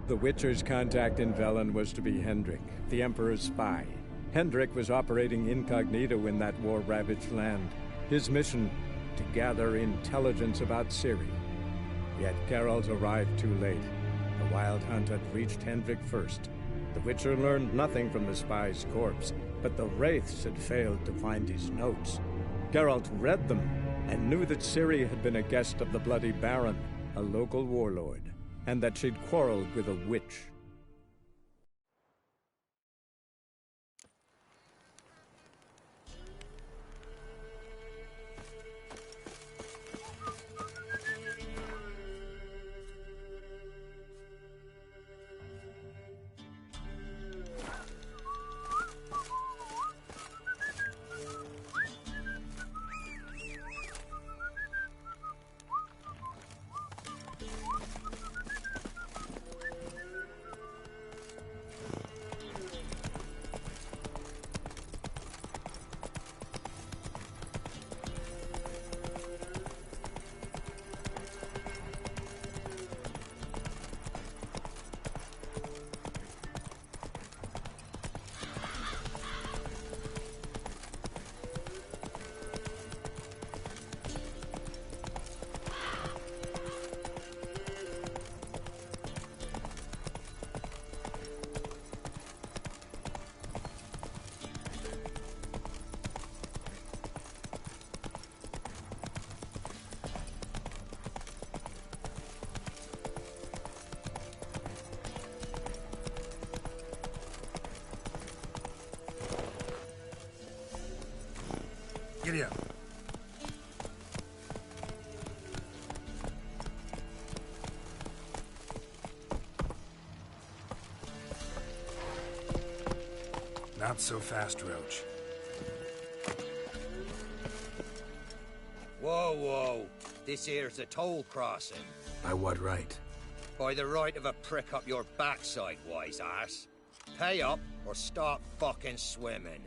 The Witcher's contact in Velen was to be Hendrik, the Emperor's spy. Hendrik was operating incognito in that war-ravaged land. His mission, to gather intelligence about Ciri. Yet Geralt arrived too late. The Wild Hunt had reached Hendrik first. The Witcher learned nothing from the spy's corpse, but the Wraiths had failed to find his notes. Geralt read them, and knew that Ciri had been a guest of the Bloody Baron, a local warlord, and that she'd quarreled with a witch. Giddy up. Not so fast, Roach. Whoa, whoa. This here's a toll crossing. By what right? By the right of a prick up your backside, wise ass. Pay up or stop fucking swimming.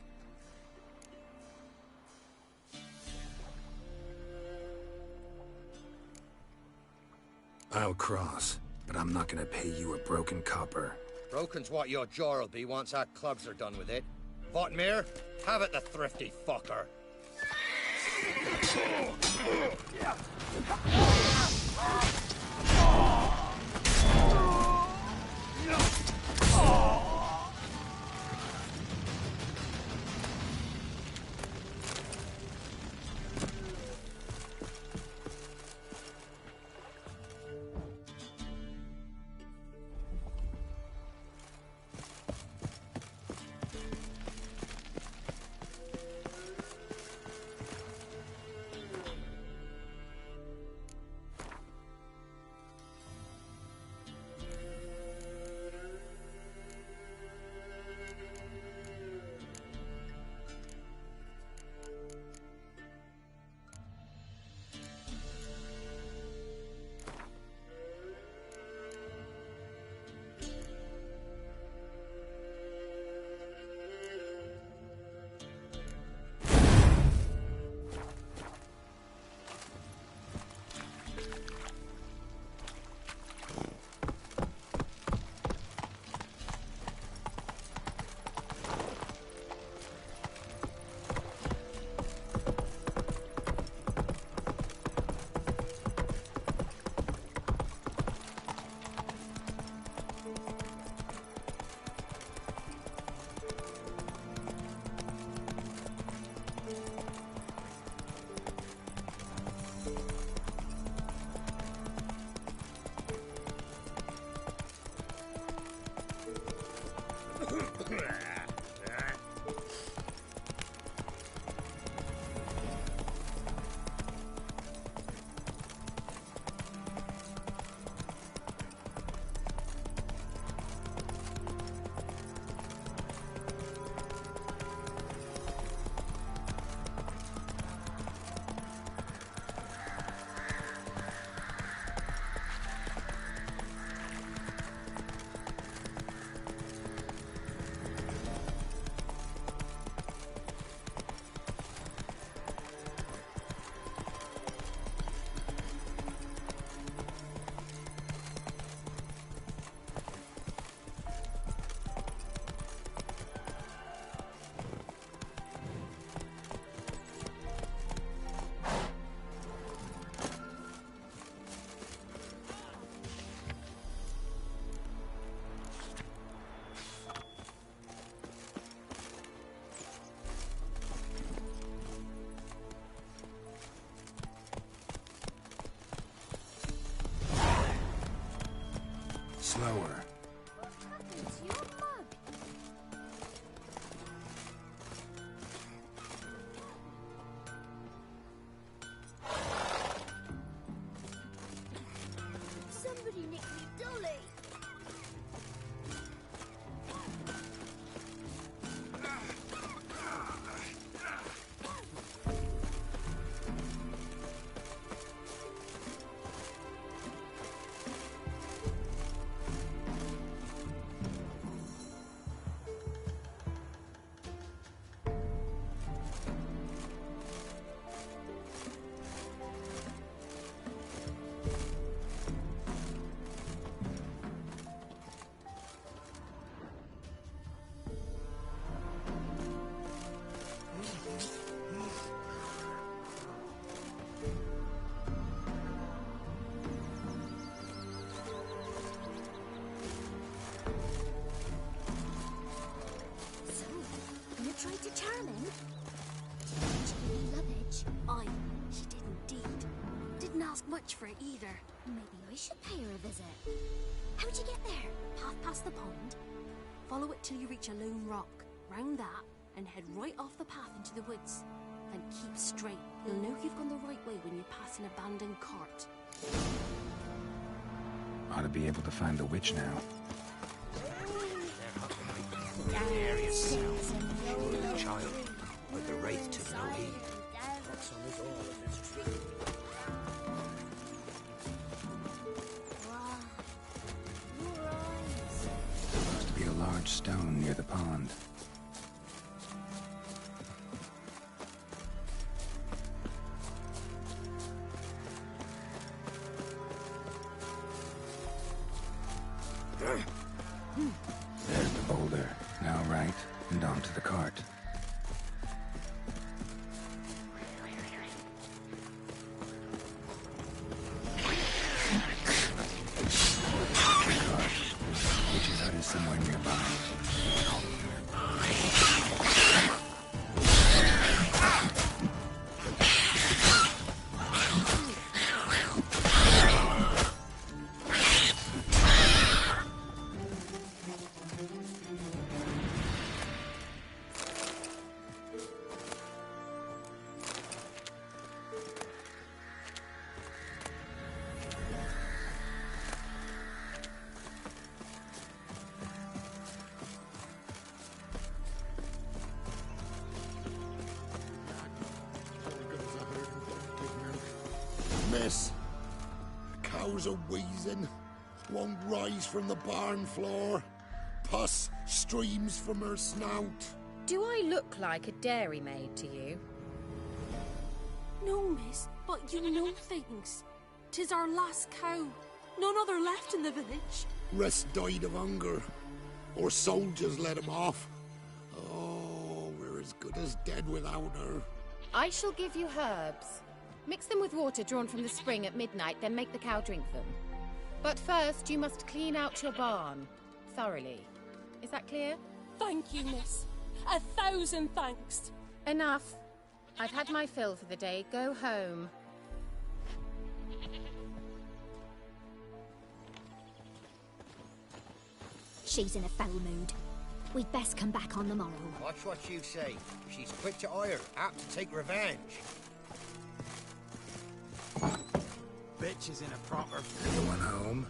I'll cross, but I'm not gonna pay you a broken copper. Broken's what your jaw'll be once our clubs are done with it. Votmir, have it, the thrifty fucker. slower. What happened to your mug? Somebody nicked me dolly. Tried to charm him? Did she really love it? Aye, she did indeed. Didn't ask much for it either. Maybe I should pay her a visit. How'd you get there? Path past the pond. Follow it till you reach a lone rock. Round that, and head right off the path into the woods. Then keep straight. You'll know you've gone the right way when you pass an abandoned cart. Ought to be able to find the witch now. Child, but the wraith took no heed. Supposed to be a large stone near the pond. There's the boulder. Now right, and onto the cart. Witch's hut is somewhere nearby. Miss, the cows are wheezing, won't rise from the barn floor. Pus streams from her snout. Do I look like a dairymaid to you? No, miss, but you know things. 'Tis our last cow. None other left in the village. Rest died of hunger, or soldiers let him off. Oh, we're as good as dead without her. I shall give you herbs. Mix them with water drawn from the spring at midnight, then make the cow drink them. But first, you must clean out your barn. Thoroughly. Is that clear? Thank you, miss. 1,000 thanks. Enough. I've had my fill for the day. Go home. She's in a foul mood. We'd best come back on the morrow. Watch what you say. She's quick to ire, apt to take revenge. Bitch is in a proper... Anyone home?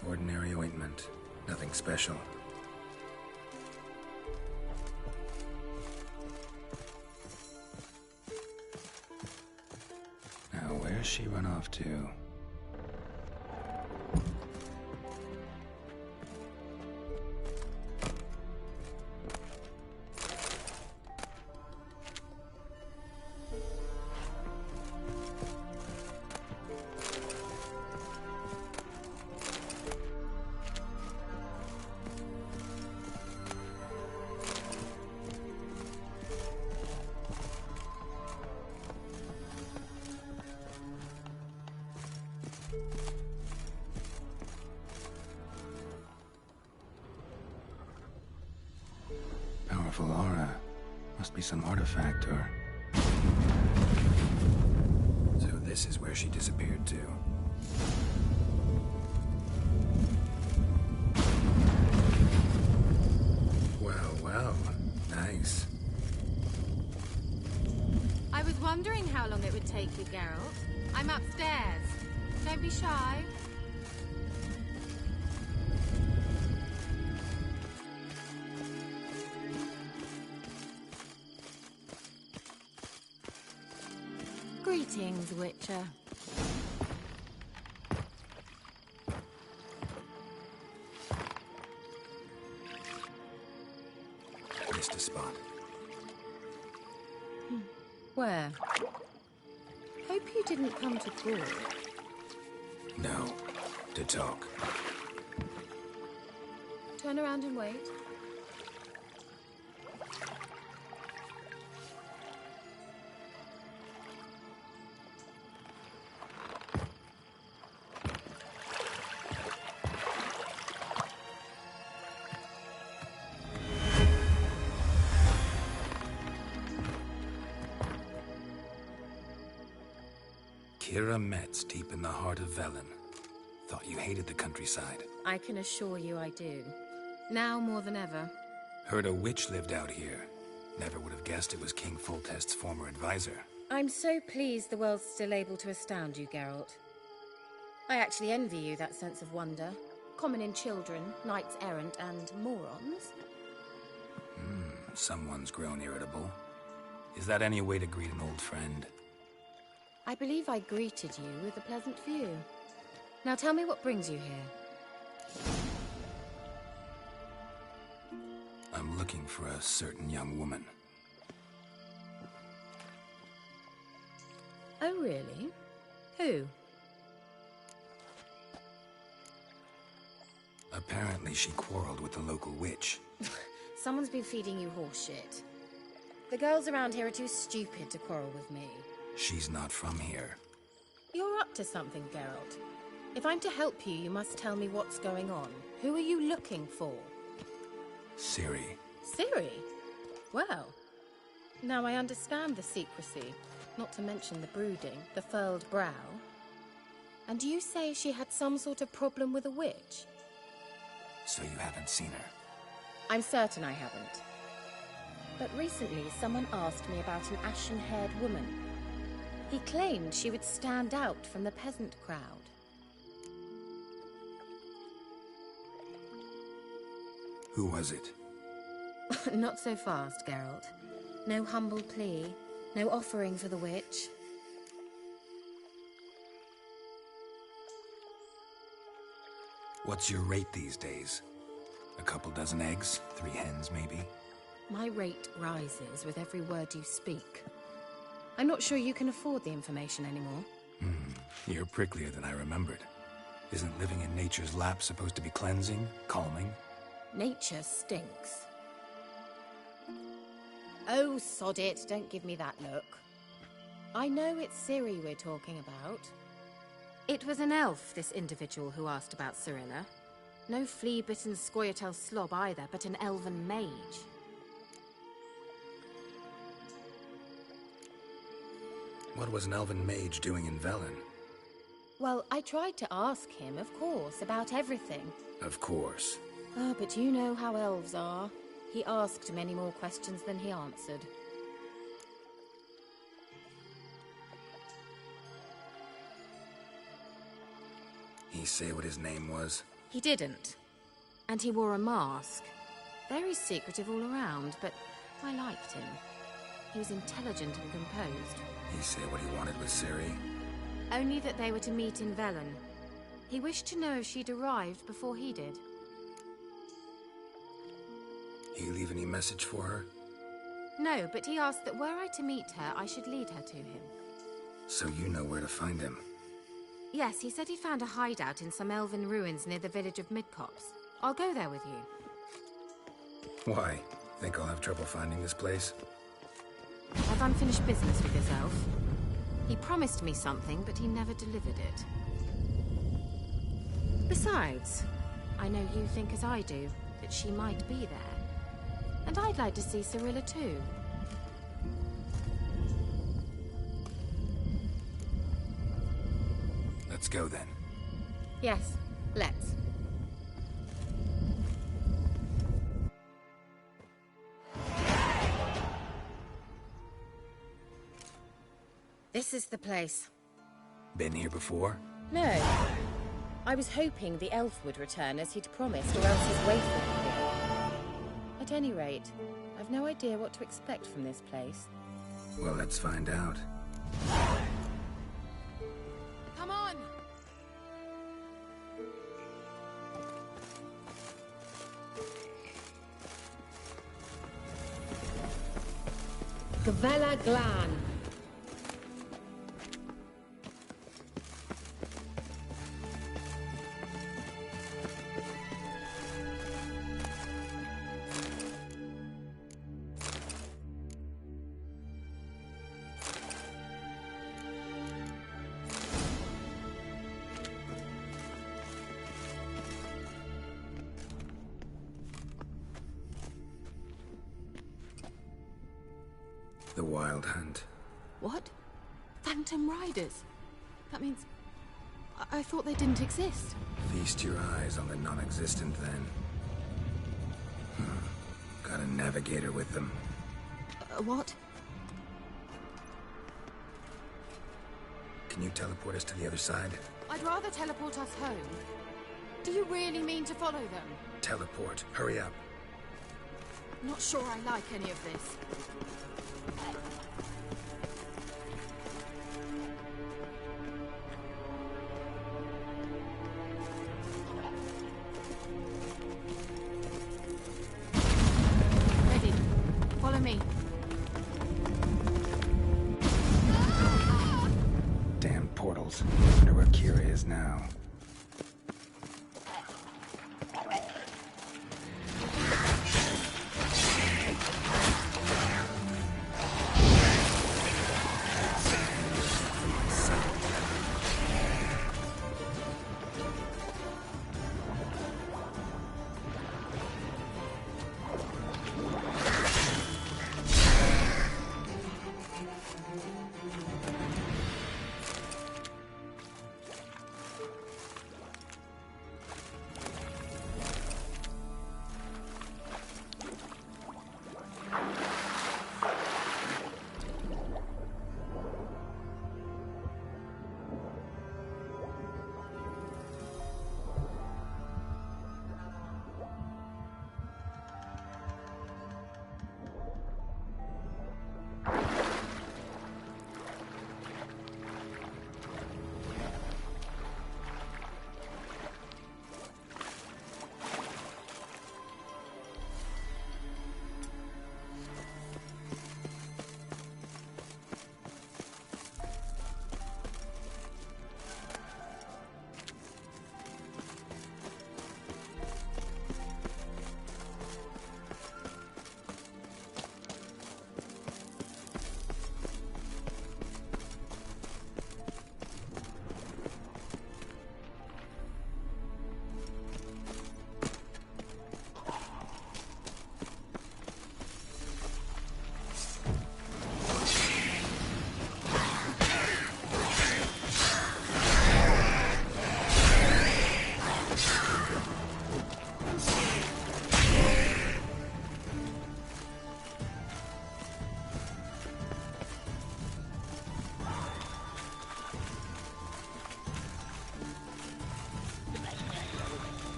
Ordinary ointment. Nothing special. Now, where's she run off to? powerful aura. Must be some artifact or... So this is where she disappeared to. Well, well. Nice. I was wondering how long it would take you, Geralt. I'm upstairs. Don't be shy. Greetings, Witcher. Missed a spot. Where? Hope you didn't come to brawl. No. To talk. Turn around and wait. Kira Metz, deep in the heart of Velen. Thought you hated the countryside. I can assure you I do. Now more than ever. Heard a witch lived out here. Never would have guessed it was King Foltest's former advisor. I'm so pleased the world's still able to astound you, Geralt. I actually envy you that sense of wonder. Common in children, knights errant, and morons. Someone's grown irritable. Is that any way to greet an old friend? I believe I greeted you with a pleasant view. Now tell me what brings you here. I'm looking for a certain young woman. Oh, really? Who? Apparently she quarreled with the local witch. Someone's been feeding you horseshit. The girls around here are too stupid to quarrel with me. She's not from here. You're up to something, Geralt. If I'm to help you, you must tell me what's going on. Who are you looking for? Ciri. Ciri? Well, now I understand the secrecy, not to mention the brooding, the furled brow. And you say she had some sort of problem with a witch? So you haven't seen her? I'm certain I haven't. But recently, someone asked me about an ashen-haired woman. He claimed she would stand out from the peasant crowd. Who was it? Not so fast, Geralt. No humble plea, no offering for the witch. What's your rate these days? A couple dozen eggs? 3 hens, maybe? My rate rises with every word you speak. I'm not sure you can afford the information anymore. You're pricklier than I remembered. Isn't living in nature's lap supposed to be cleansing, calming? Nature stinks. Oh, sod it, don't give me that look. I know it's Ciri we're talking about. It was an elf, this individual who asked about Cirilla. No flea-bitten Scoia'tael slob either, but an elven mage. What was an elven mage doing in Velen? Well, I tried to ask him, of course, about everything. Of course. Oh, but you know how elves are. He asked many more questions than he answered. He say what his name was? He didn't. And he wore a mask. Very secretive all around, but I liked him. He was intelligent and composed. He say what he wanted with Ciri? Only that they were to meet in Velen. He wished to know if she'd arrived before he did. He leave any message for her? No, but he asked that were I to meet her, I should lead her to him. So you know where to find him? Yes, he said he found a hideout in some elven ruins near the village of Midcopse. I'll go there with you. Why? Think I'll have trouble finding this place? I've unfinished business with this elf. He promised me something, but he never delivered it. Besides, I know you think as I do, that she might be there. And I'd like to see Cirilla too. Let's go then. Yes, let's. This is the place. Been here before? No. I was hoping the elf would return as he'd promised, or else his waif would appear. At any rate, I've no idea what to expect from this place. Well, let's find out. Come on! Gavella Glan. The Wild Hunt. What? Phantom Riders? That means... I thought they didn't exist. Feast your eyes on the non-existent then. Got a navigator with them. What? Can you teleport us to the other side? I'd rather teleport us home. Do you really mean to follow them? Teleport. Hurry up. Not sure I like any of this. Ready. Follow me. Damn portals. Wonder where Kira is now.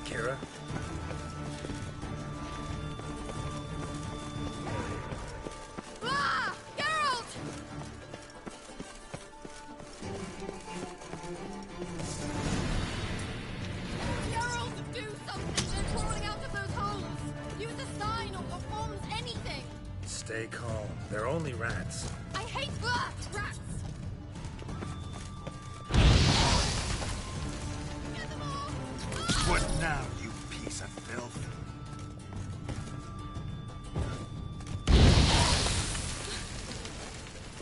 Kira? Ah! Geralt! Geralt, do something! They're crawling out of those holes! Use a sign or bombs, anything! Stay calm. They're only rats. I hate rats! Get them all! What now, you piece of filth?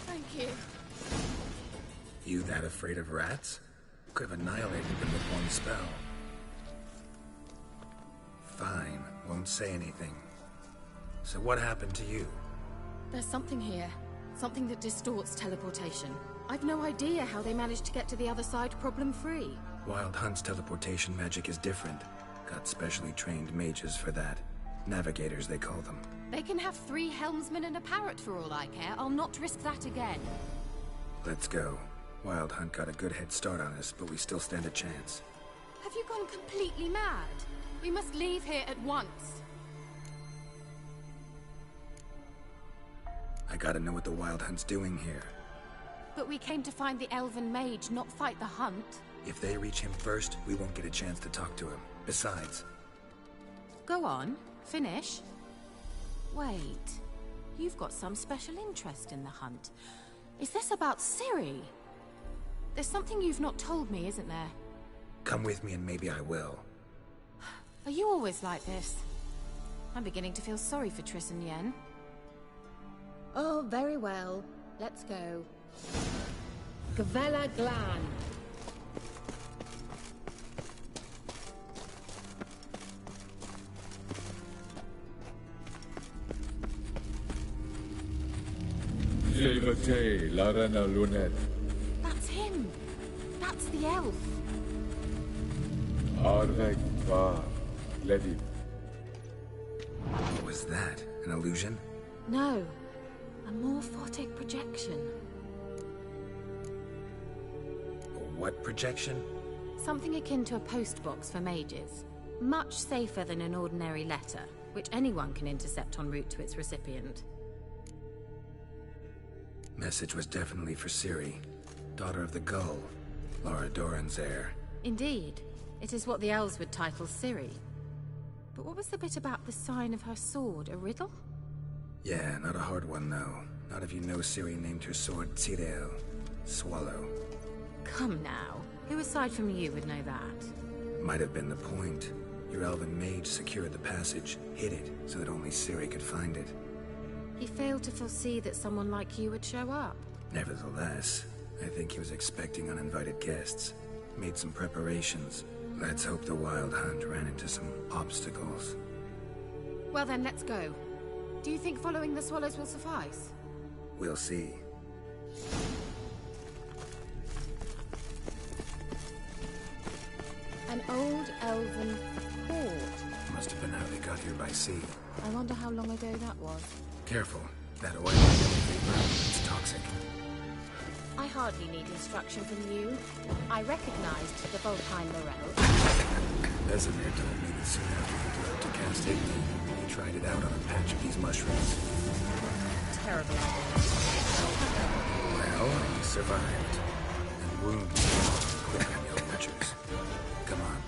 Thank you. You that afraid of rats? Could have annihilated them with one spell. Fine, won't say anything. So what happened to you? There's something here. Something that distorts teleportation. I've no idea how they managed to get to the other side problem-free. Wild Hunt's teleportation magic is different. Got specially trained mages for that. Navigators, they call them. They can have 3 helmsmen and a parrot for all I care. I'll not risk that again. Let's go. Wild Hunt got a good head start on us, but we still stand a chance. Have you gone completely mad? We must leave here at once. I gotta know what the Wild Hunt's doing here. But we came to find the Elven Mage, not fight the hunt. If they reach him first, we won't get a chance to talk to him. Besides... Go on. Finish. Wait. You've got some special interest in the hunt. Is this about Ciri? There's something you've not told me, isn't there? Come with me and maybe I will. Are you always like this? I'm beginning to feel sorry for Triss and Yen. Oh, very well. Let's go. Gavella Glan. Silvete, Larena Lunet. That's him! That's the elf! Arveg Va, Ledi. What was that? An illusion? No. A morphotic projection. What projection? Something akin to a postbox for mages. Much safer than an ordinary letter, which anyone can intercept en route to its recipient. Message was definitely for Ciri, daughter of the Gull, Lara Doran's heir. Indeed. It is what the elves would title Ciri. But what was the bit about the sign of her sword? A riddle? Yeah, not a hard one, though. Not if you know Ciri named her sword Tyrell, Swallow. Come now. Who aside from you would know that? Might have been the point. Your elven mage secured the passage, hid it, so that only Ciri could find it. He failed to foresee that someone like you would show up. Nevertheless, I think he was expecting uninvited guests. Made some preparations. Let's hope the Wild Hunt ran into some obstacles. Well then, let's go. Do you think following the swallows will suffice? We'll see. An old elven port. Must have been how they got here by sea. I wonder how long ago that was. Careful. That oil vapor, it's toxic. I hardly need instruction from you. I recognized the Volkheim Morel. Vesemir told me that soon after he grew up to cast Igni, he tried it out on a patch of these mushrooms. Terrible idea. Well, he survived. And wounds quick on the archers. Come on.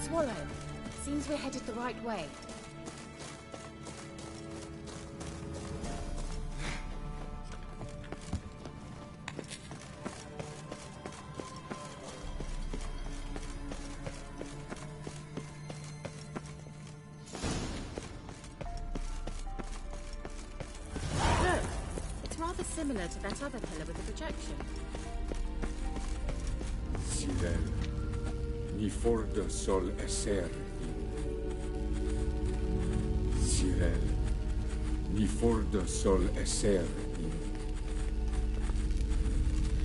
Swallow. Seems we're headed the right way. Look! It's rather similar to that other pillar with the projection. Cyril, ni fordo sol esser in. Cyril, ni fordo sol esser in.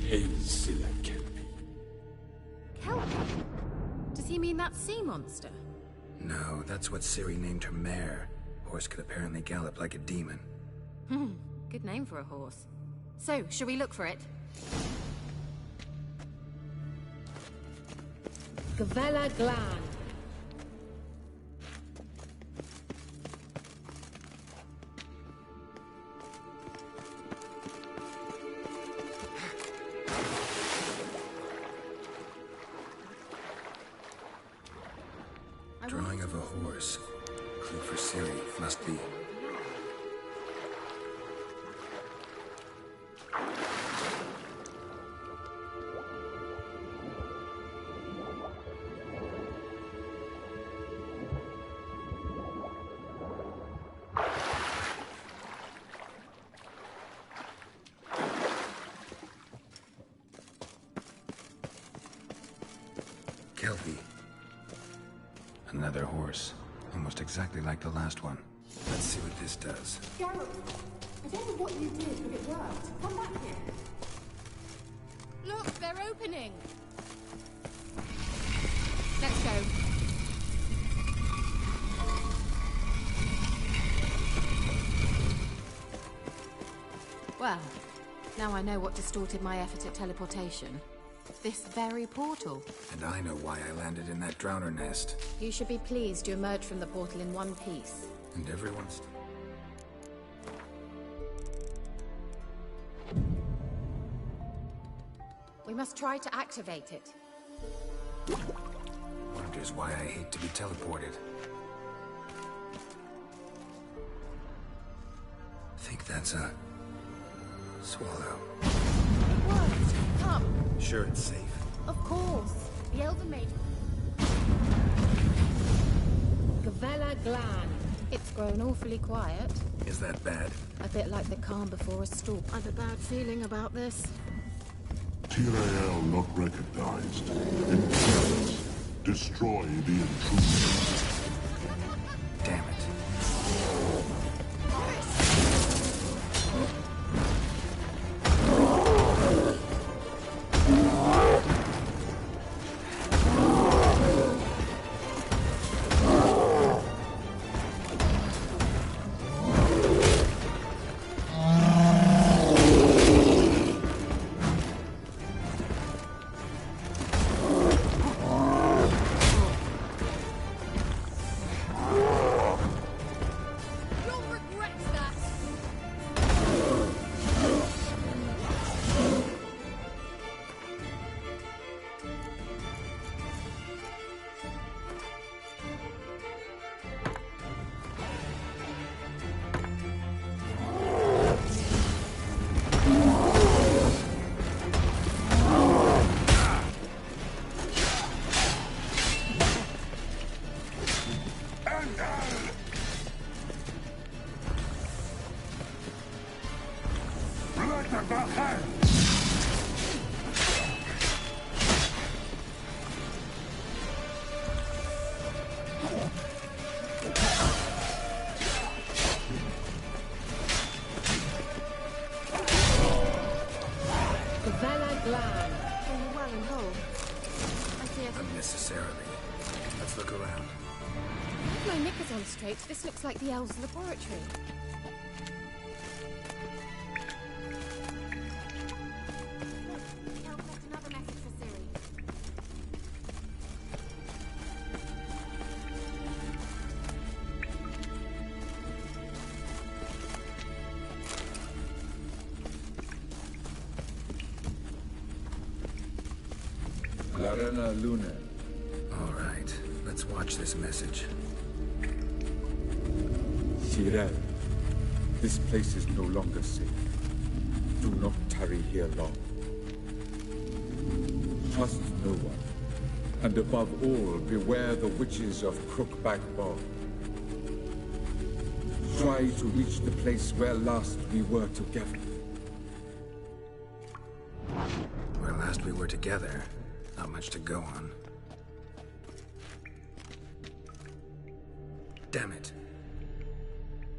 Hail Silla Kelpie. he mean that sea monster? No, that's what Ciri named her mare. Horse could apparently gallop like a demon. Good name for a horse. So, shall we look for it? Gavella Glan. Drawing of a horse. Clue for Ciri. Must be. Kelpie. Another horse. Almost exactly like the last one. Let's see what this does. Geralt, I don't know what you did, but it worked. Come back here. Look, they're opening! Let's go. Well, now I know what distorted my effort at teleportation. This very portal. And I know why I landed in that drowner nest. You should be pleased you emerged from the portal in one piece. And everyone's... We must try to activate it. Wonders why I hate to be teleported. Think that's a... swallow. What? Come! Sure it's safe. Of course. The Elven Maid... Gavella Glan. It's grown awfully quiet. Is that bad? A bit like the calm before a storm. I've a bad feeling about this. Tyrael not recognized. Intent. Destroy the intruder. Damn it. Gavella Glan. Well and whole. I see a... Unnecessarily. Let's look around. If my knickers on straight, this looks like the elves' laboratory. Elf left another message for Ciri. Larena Luna. All right. Let's watch this message. Cyril, this place is no longer safe. Do not tarry here long. Trust no one. And above all, beware the witches of Crookback Bog. Try to reach the place where last we were together. Where last we were together. Not much to go on. Damn it.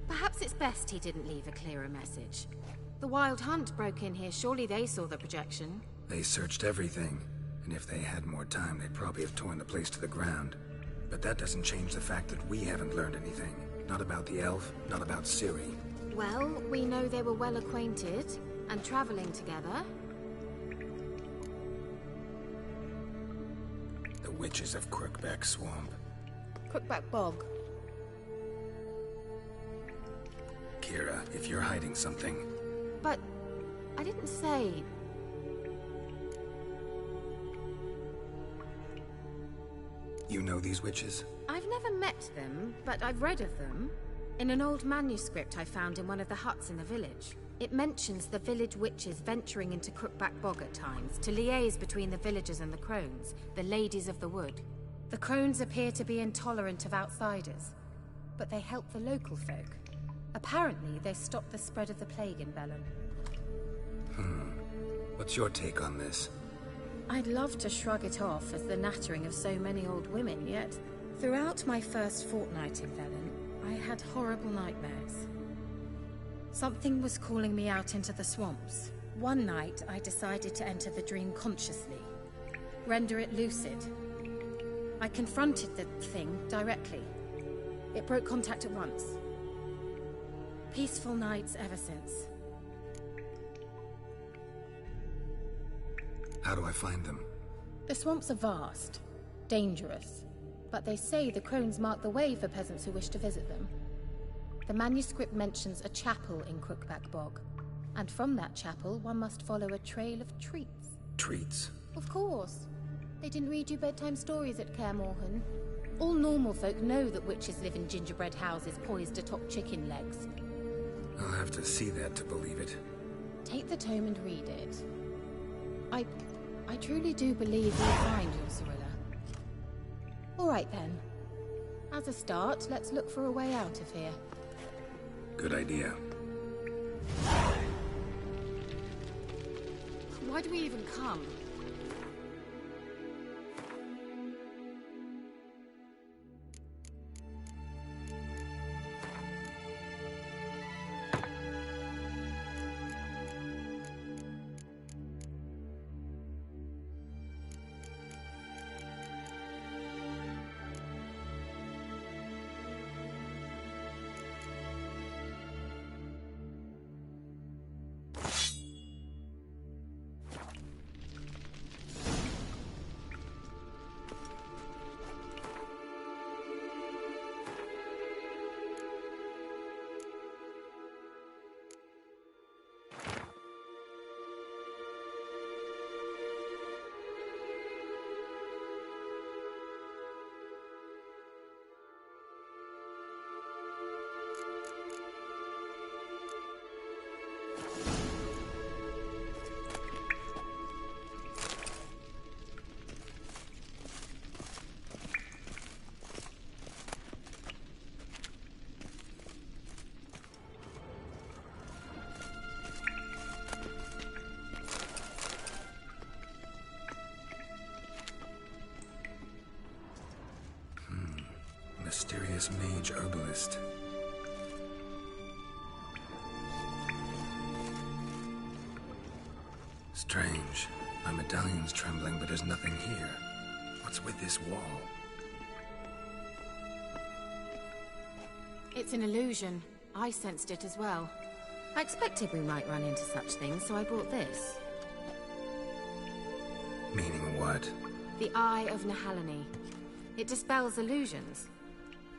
Perhaps it's best he didn't leave a clearer message. The Wild Hunt broke in here. Surely they saw the projection. They searched everything. And if they had more time, they'd probably have torn the place to the ground. But that doesn't change the fact that we haven't learned anything. Not about the elf, not about Ciri. Well, we know they were well acquainted and traveling together. The witches of Crookback Swamp. Crookback Bog. Kira, if you're hiding something... But I didn't say... You know these witches? I've never met them, but I've read of them. In an old manuscript I found in one of the huts in the village. It mentions the village witches venturing into Crookback Bog at times to liaise between the villagers and the crones, the ladies of the wood. The crones appear to be intolerant of outsiders, but they help the local folk. Apparently, they stopped the spread of the plague in Velen. What's your take on this? I'd love to shrug it off as the nattering of so many old women, yet throughout my first fortnight in Velen, I had horrible nightmares. Something was calling me out into the swamps. One night, I decided to enter the dream consciously, render it lucid. I confronted the thing directly. It broke contact at once. Peaceful nights ever since. How do I find them? The swamps are vast, dangerous, but they say the crones mark the way for peasants who wish to visit them. The manuscript mentions a chapel in Crookback Bog, and from that chapel one must follow a trail of treats. Treats? Of course. They didn't read you bedtime stories at Kaer Morhen. All normal folk know that witches live in gingerbread houses poised atop chicken legs. I'll have to see that to believe it. Take the tome and read it. I truly do believe you'll find your Cirilla. All right then. As a start, let's look for a way out of here. Good idea. Why do we even come? Mysterious mage herbalist. Strange. My medallion's trembling, but there's nothing here. What's with this wall? It's an illusion. I sensed it as well. I expected we might run into such things, so I brought this. Meaning what? The Eye of Nehaleni. It dispels illusions.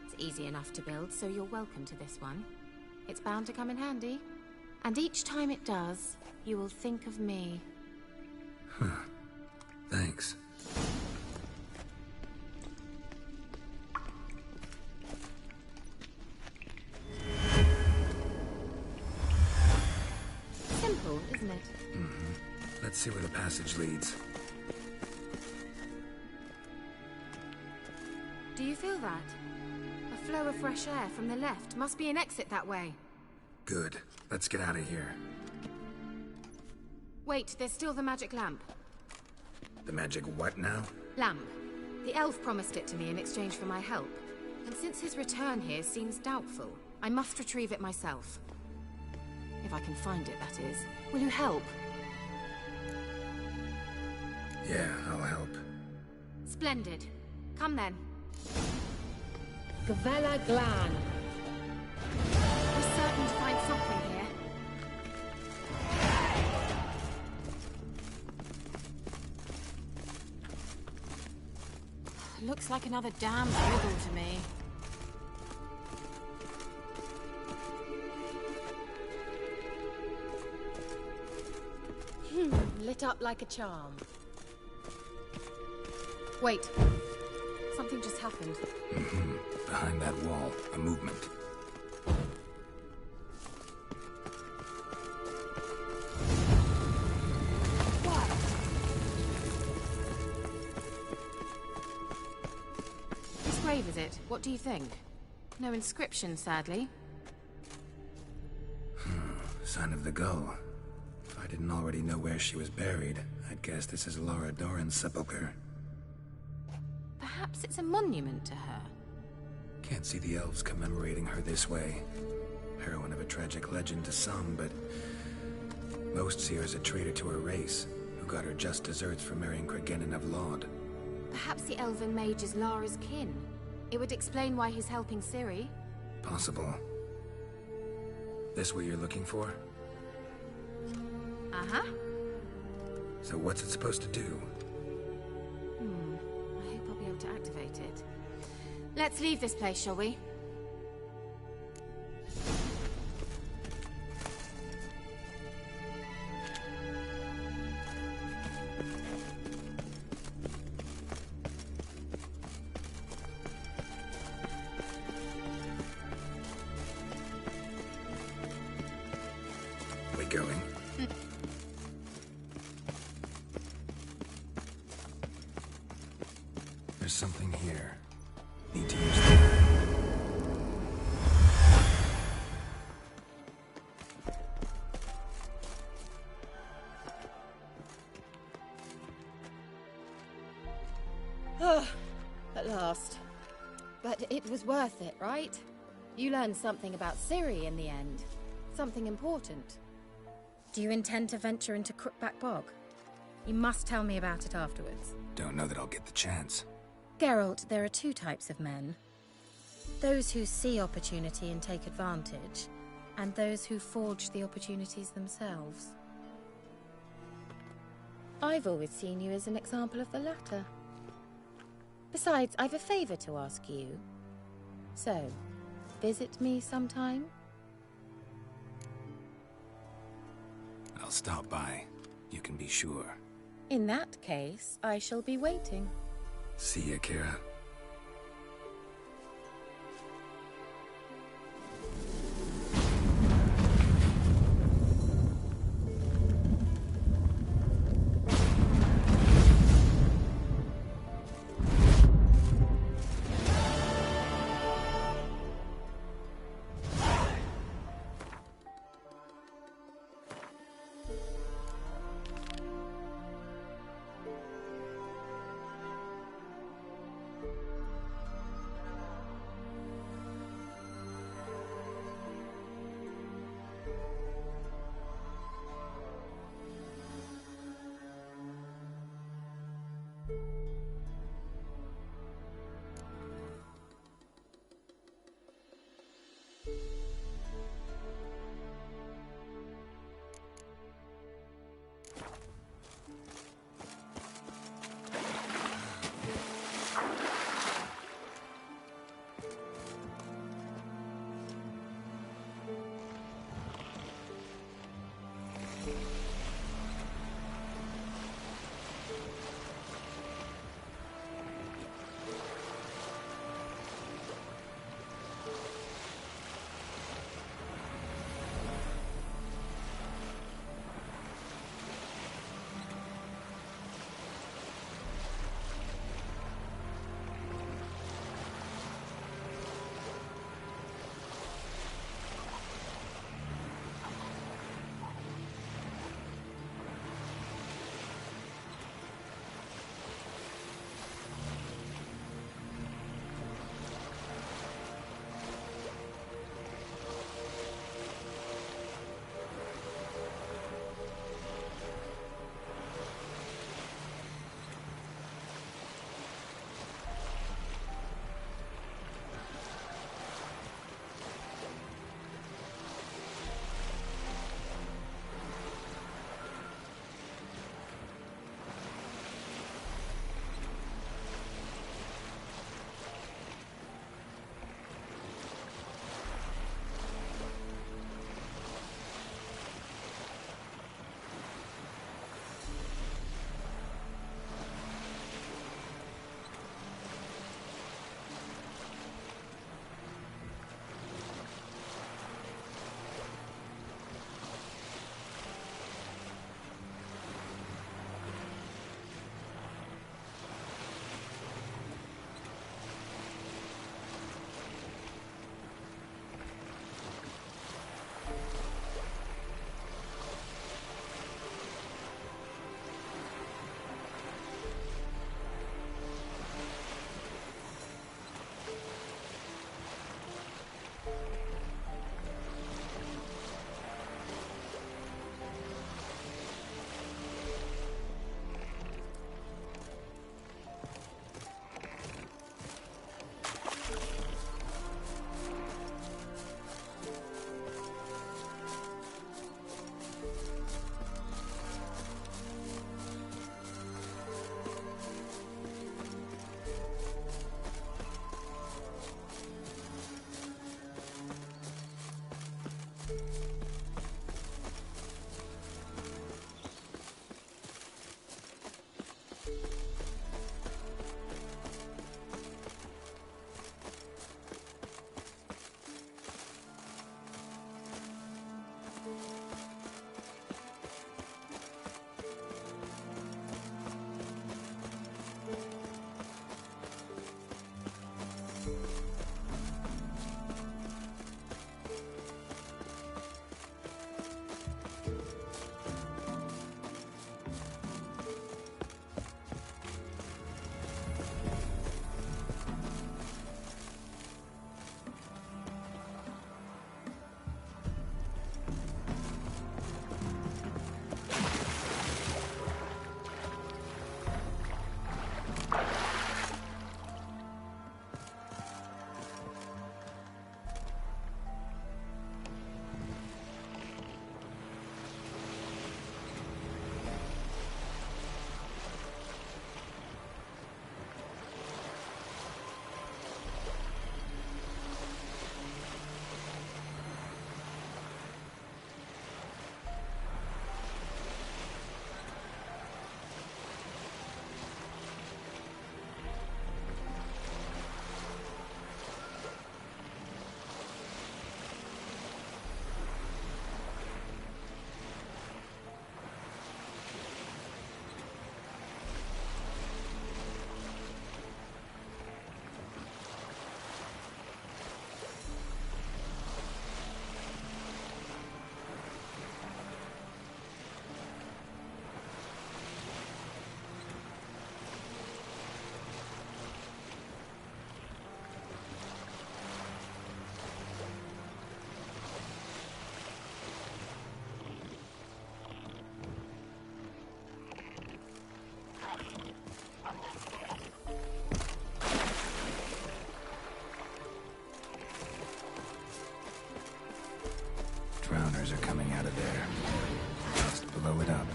It's easy enough to build, so you're welcome to this one. It's bound to come in handy. And each time it does, you will think of me. Huh. Thanks. Simple, isn't it? Mm-hmm. Let's see where the passage leads. Do you feel that? A flow of fresh air from the left. Must be an exit that way. Good. Let's get out of here. Wait, there's still the magic lamp. The magic what now? Lamp. The elf promised it to me in exchange for my help. And since his return here seems doubtful, I must retrieve it myself. If I can find it, that is. Will you help? Yeah, I'll help. Splendid. Come then. Gavella Glan. We're certain to find something here. Looks like another damn riddle to me. Lit up like a charm. Wait. Something just happened. Behind that wall, a movement. What? Whose grave is it? What do you think? No inscription, sadly. Sign of the Gull. If I didn't already know where she was buried, I'd guess this is Lara Dorren's sepulcher. Perhaps it's a monument to her. Can't see the elves commemorating her this way. Heroine of a tragic legend to some, but most see her as a traitor to her race, who got her just desserts for marrying Cregennan of Laud. Perhaps the elven mage is Lara's kin. It would explain why he's helping Ciri. Possible. This what you're looking for? Uh-huh. So what's it supposed to do? I hope I'll be able to activate it. Let's leave this place, shall we? We going? There's something here. Need to use that. At last. But it was worth it, right? You learned something about Ciri in the end. Something important. Do you intend to venture into Crookback Bog? You must tell me about it afterwards. Don't know that I'll get the chance. Geralt, there are two types of men. Those who see opportunity and take advantage, and those who forge the opportunities themselves. I've always seen you as an example of the latter. Besides, I've a favor to ask you. So, visit me sometime? I'll stop by. You can be sure. In that case, I shall be waiting. See ya, Kira. are coming out of there. Just blow it up.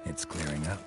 It's clearing up.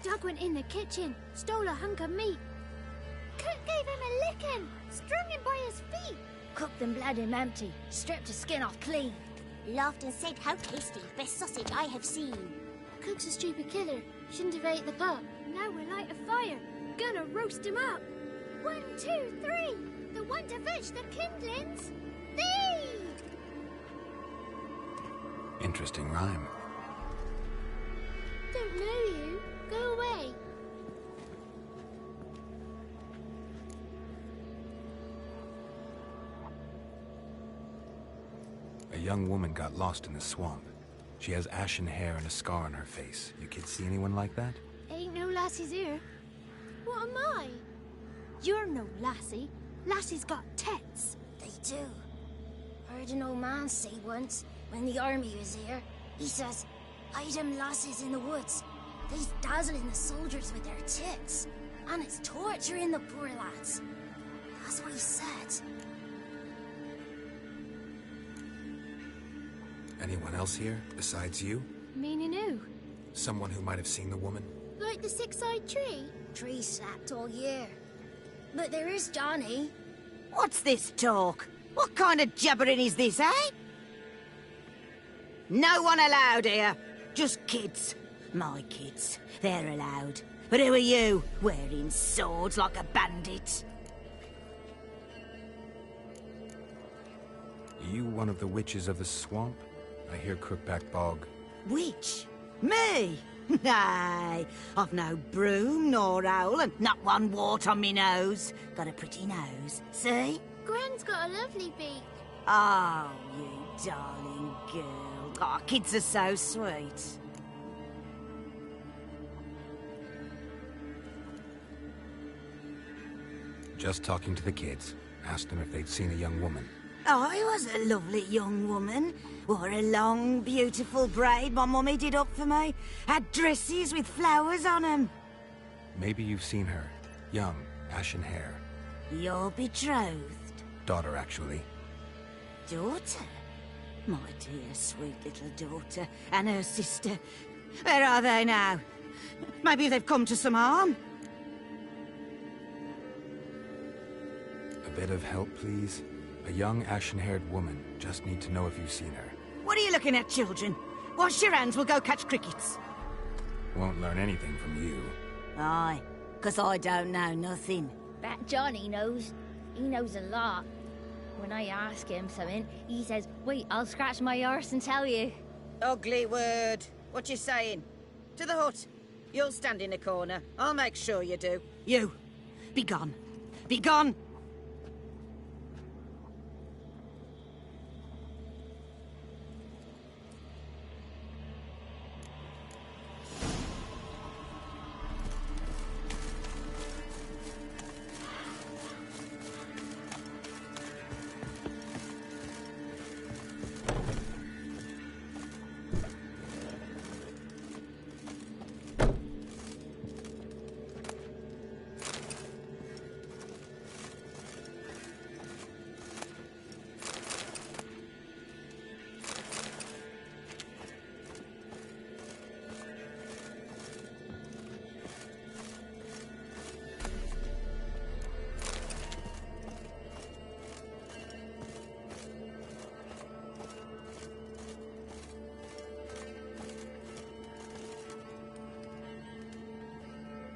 Doug went in the kitchen, stole a hunk of meat. Cook gave him a licking, strung him by his feet. Cooked and bled him empty, stripped his skin off clean. Laughed and said, "How tasty, best sausage I have seen." Cook's a stupid killer, shouldn't have ate the pup. Now we'll light a fire, gonna roast him up. 1, 2, 3, the one to fetch the kindlings. Thee! Interesting rhyme. Don't know you. Go away. A young woman got lost in the swamp. She has ashen hair and a scar on her face. You kids see anyone like that? Ain't no lassies here. What am I? You're no lassie. Lassies got tits. They do. Heard an old man say once, when the army was here, he says, "Hide them lasses in the woods. He's dazzling the soldiers with their tits. And it's torturing the poor lads. That's what he said. Anyone else here, besides you? Meaning who? Someone who might have seen the woman? Like the six-eyed tree? Tree sacked all year. But there is Johnny. What's this talk? What kind of jabbering is this, eh? No one allowed here. Just kids. My kids. They're allowed. But who are you, wearing swords like a bandit? You one of the witches of the swamp? I hear Crookback Bog. Witch? Me? Nay, I've no broom nor owl and not one wart on me nose. Got a pretty nose, see? Gwen's got a lovely beak. Oh, you darling girl. Oh, kids are so sweet. Just talking to the kids. Asked them if they'd seen a young woman. I was a lovely young woman. Wore a long, beautiful braid my mummy did up for me. Had dresses with flowers on them. Maybe you've seen her. Young, ashen hair. Your betrothed? Daughter, actually. Daughter? My dear, sweet little daughter. And her sister. Where are they now? Maybe they've come to some harm? A bit of help, please? A young, ashen-haired woman. Just need to know if you've seen her. What are you looking at, children? Wash your hands, we'll go catch crickets. Won't learn anything from you. Aye, 'cause I don't know nothing. That Johnny knows. He knows a lot. When I ask him something, he says, wait, I'll scratch my arse and tell you. Ugly word. What you saying? To the hut. You'll stand in a corner. I'll make sure you do. You. Be gone. Be gone!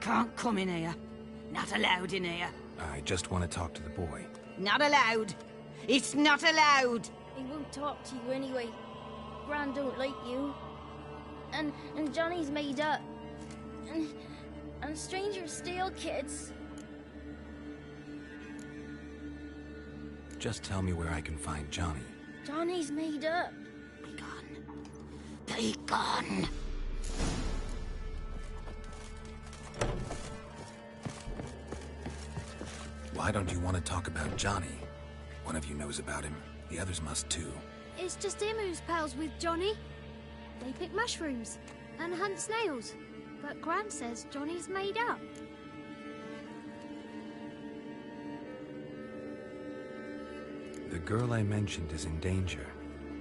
Can't come in here. Not allowed in here. I just want to talk to the boy. Not allowed. It's not allowed. He won't talk to you anyway. Gran don't like you. And Johnny's made up. And strangers steal kids. Just tell me where I can find Johnny. Johnny's made up. Be gone. Be gone. Why don't you want to talk about Johnny? One of you knows about him. The others must too. It's just him who's pals with Johnny. They pick mushrooms and hunt snails. But Gran says Johnny's made up. The girl I mentioned is in danger.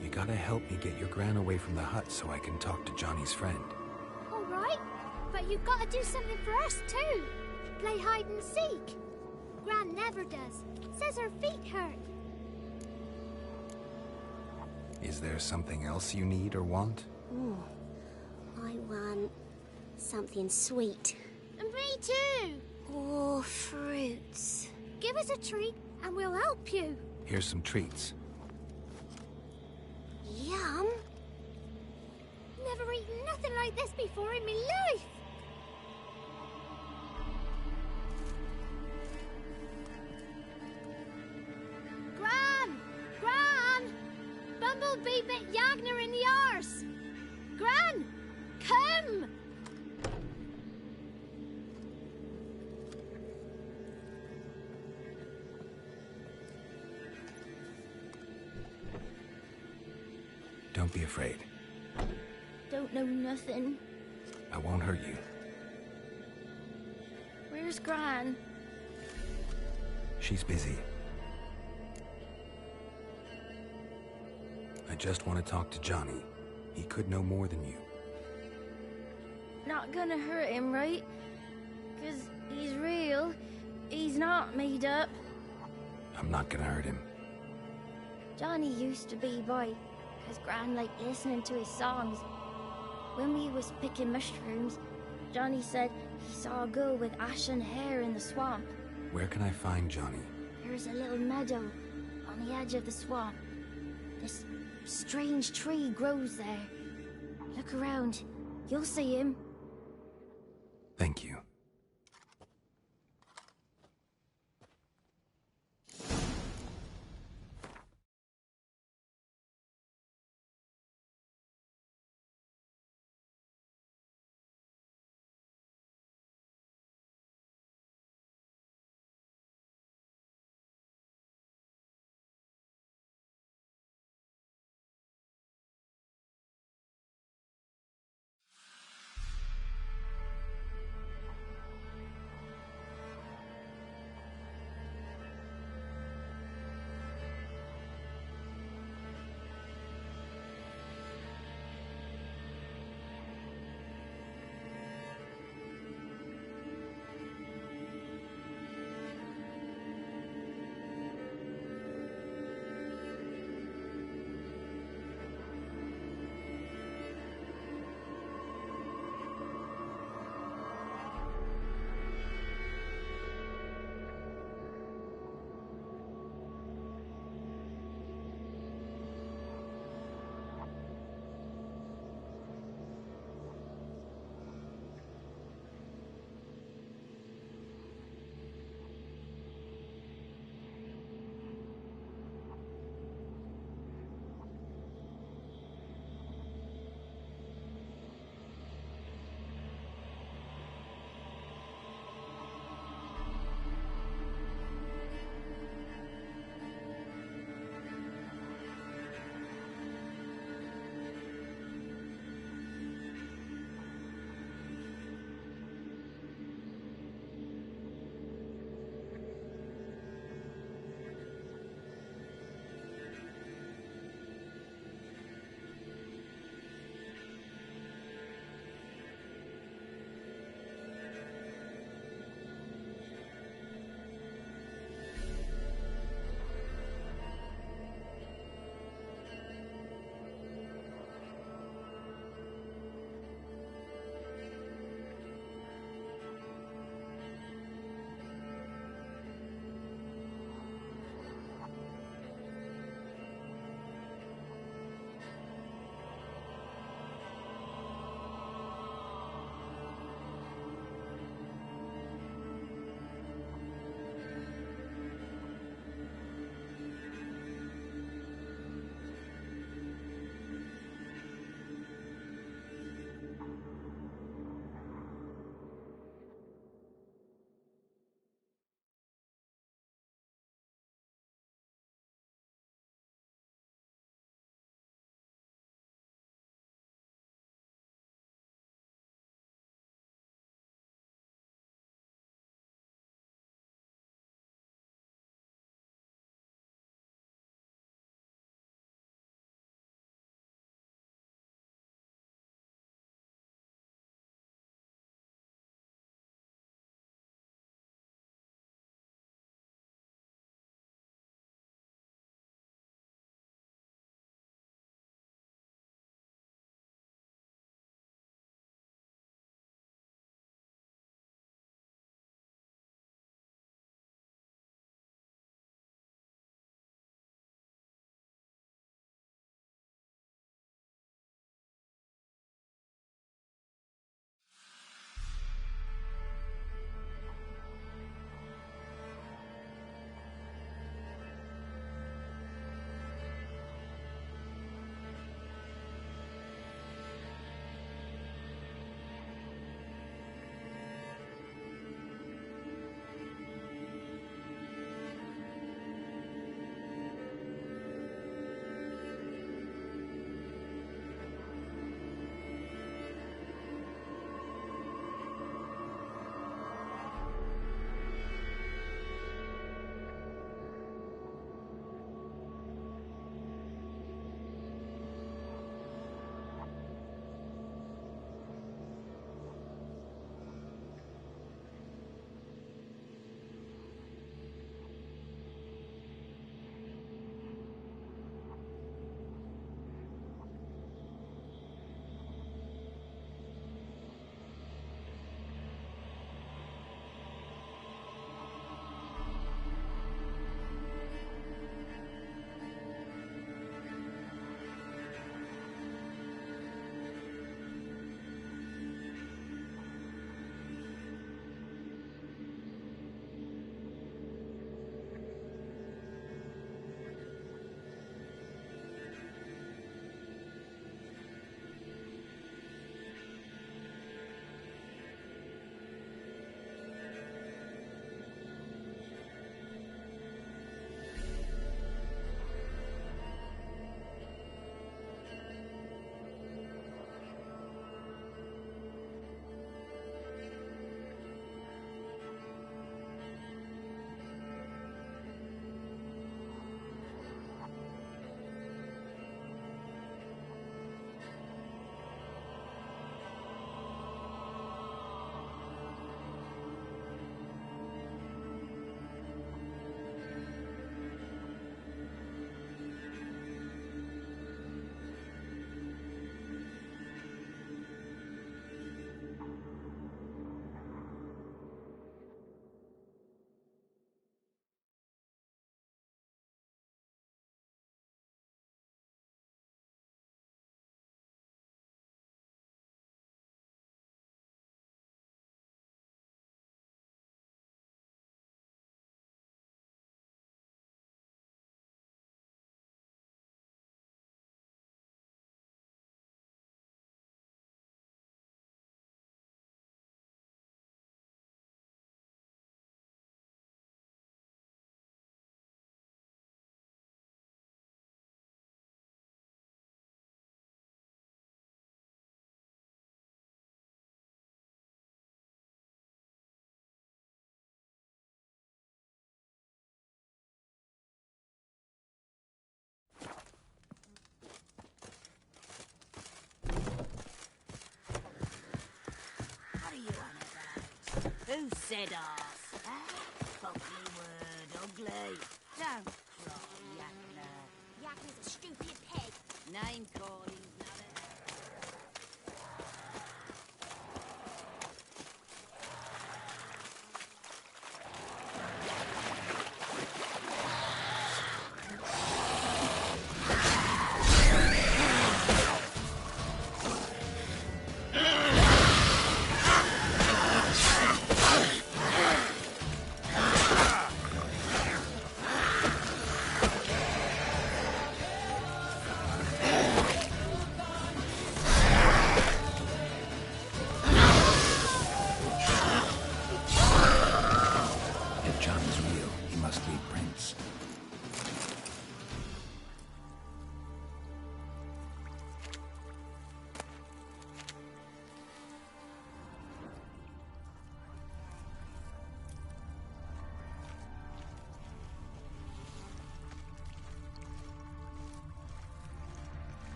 You gotta help me get your Gran away from the hut so I can talk to Johnny's friend. All right, but you've got to do something for us too. Play hide and seek. Gran never does. Says her feet hurt. Is there something else you need or want? Ooh, I want something sweet. And me too. Oh, fruits. Give us a treat and we'll help you. Here's some treats. Yum. Never eaten nothing like this before in my life. Gran! Bumblebee bit Yagner in the arse! Gran! Come! Don't be afraid. Don't know nothing. I won't hurt you. Where's Gran? She's busy. I just want to talk to Johnny. He could know more than you. Not gonna hurt him, right? 'Cause he's real. He's not made up. I'm not gonna hurt him. Johnny used to be boy, 'cause Gran liked listening to his songs. When we was picking mushrooms, Johnny said he saw a girl with ashen hair in the swamp. Where can I find Johnny? There's a little meadow on the edge of the swamp. This strange tree grows there. Look around. You'll see him. Thank you. Who said arse? Ugly word, ugly. Don't cry, Yakner. Yakner's a stupid pig. Name calling's not a...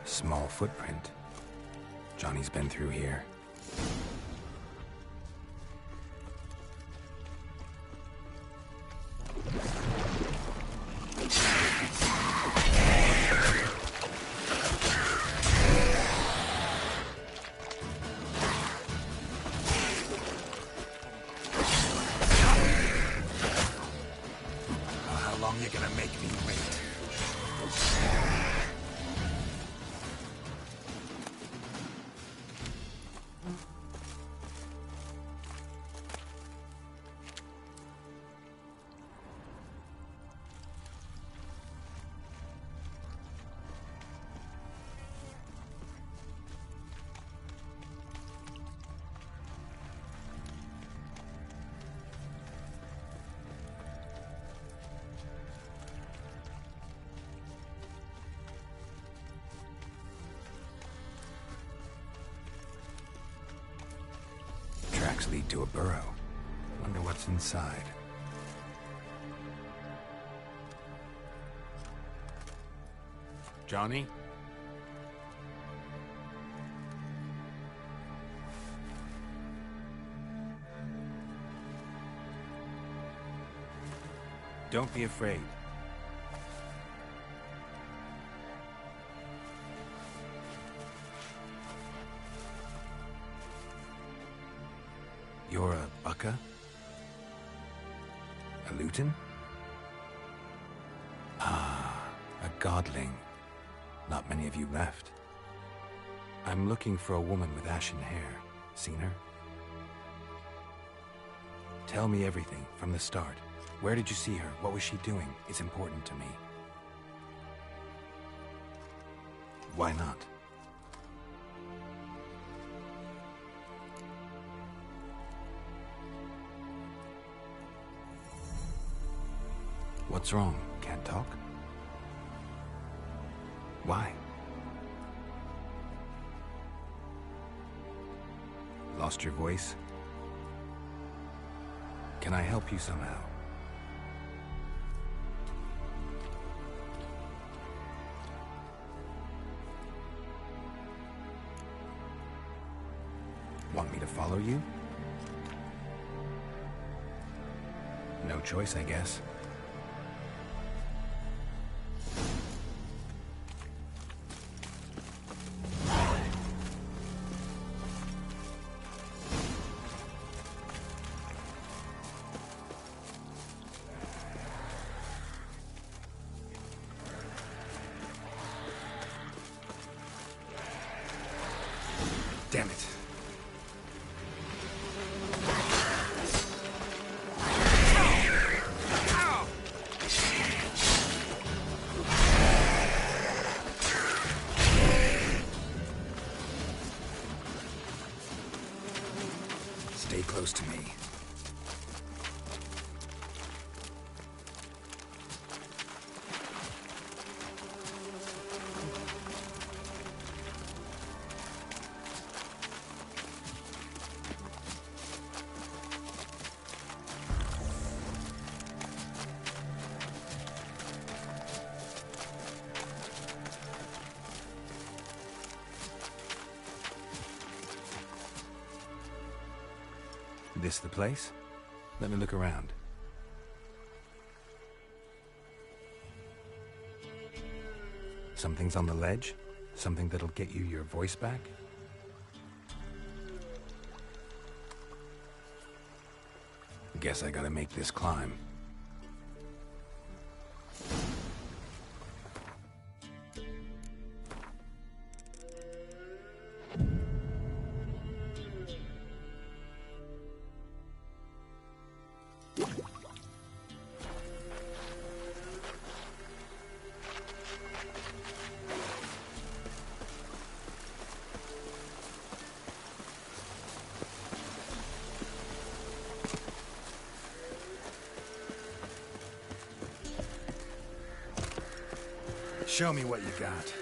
Small footprint. Johnny's been through here. How long you gonna make me wait? Tracks lead to a burrow. Wonder what's inside. Johnny? Don't be afraid. You're a Bucca? A Luton? Ah, a godling. Not many of you left. I'm looking for a woman with ashen hair. Seen her? Tell me everything, from the start. Where did you see her? What was she doing? It's important to me. Why not? What's wrong? Can't talk? Why? Lost your voice? Can I help you somehow? Want me to follow you? No choice, I guess. Damn it. Stay close to me. This the place? Let me look around. Something's on the ledge? Something that'll get you your voice back? Guess I gotta make this climb. Show me what you got.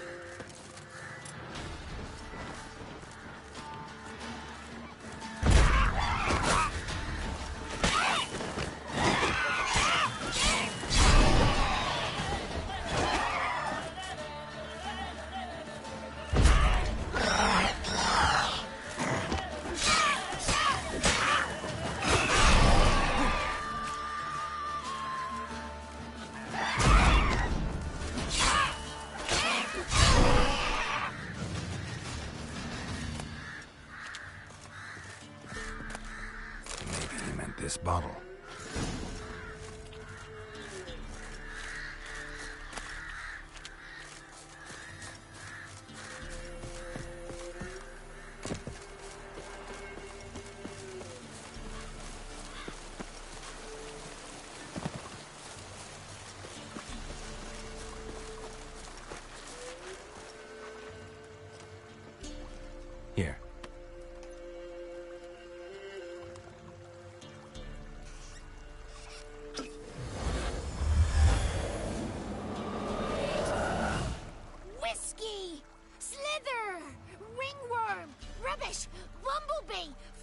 This bottle. Here.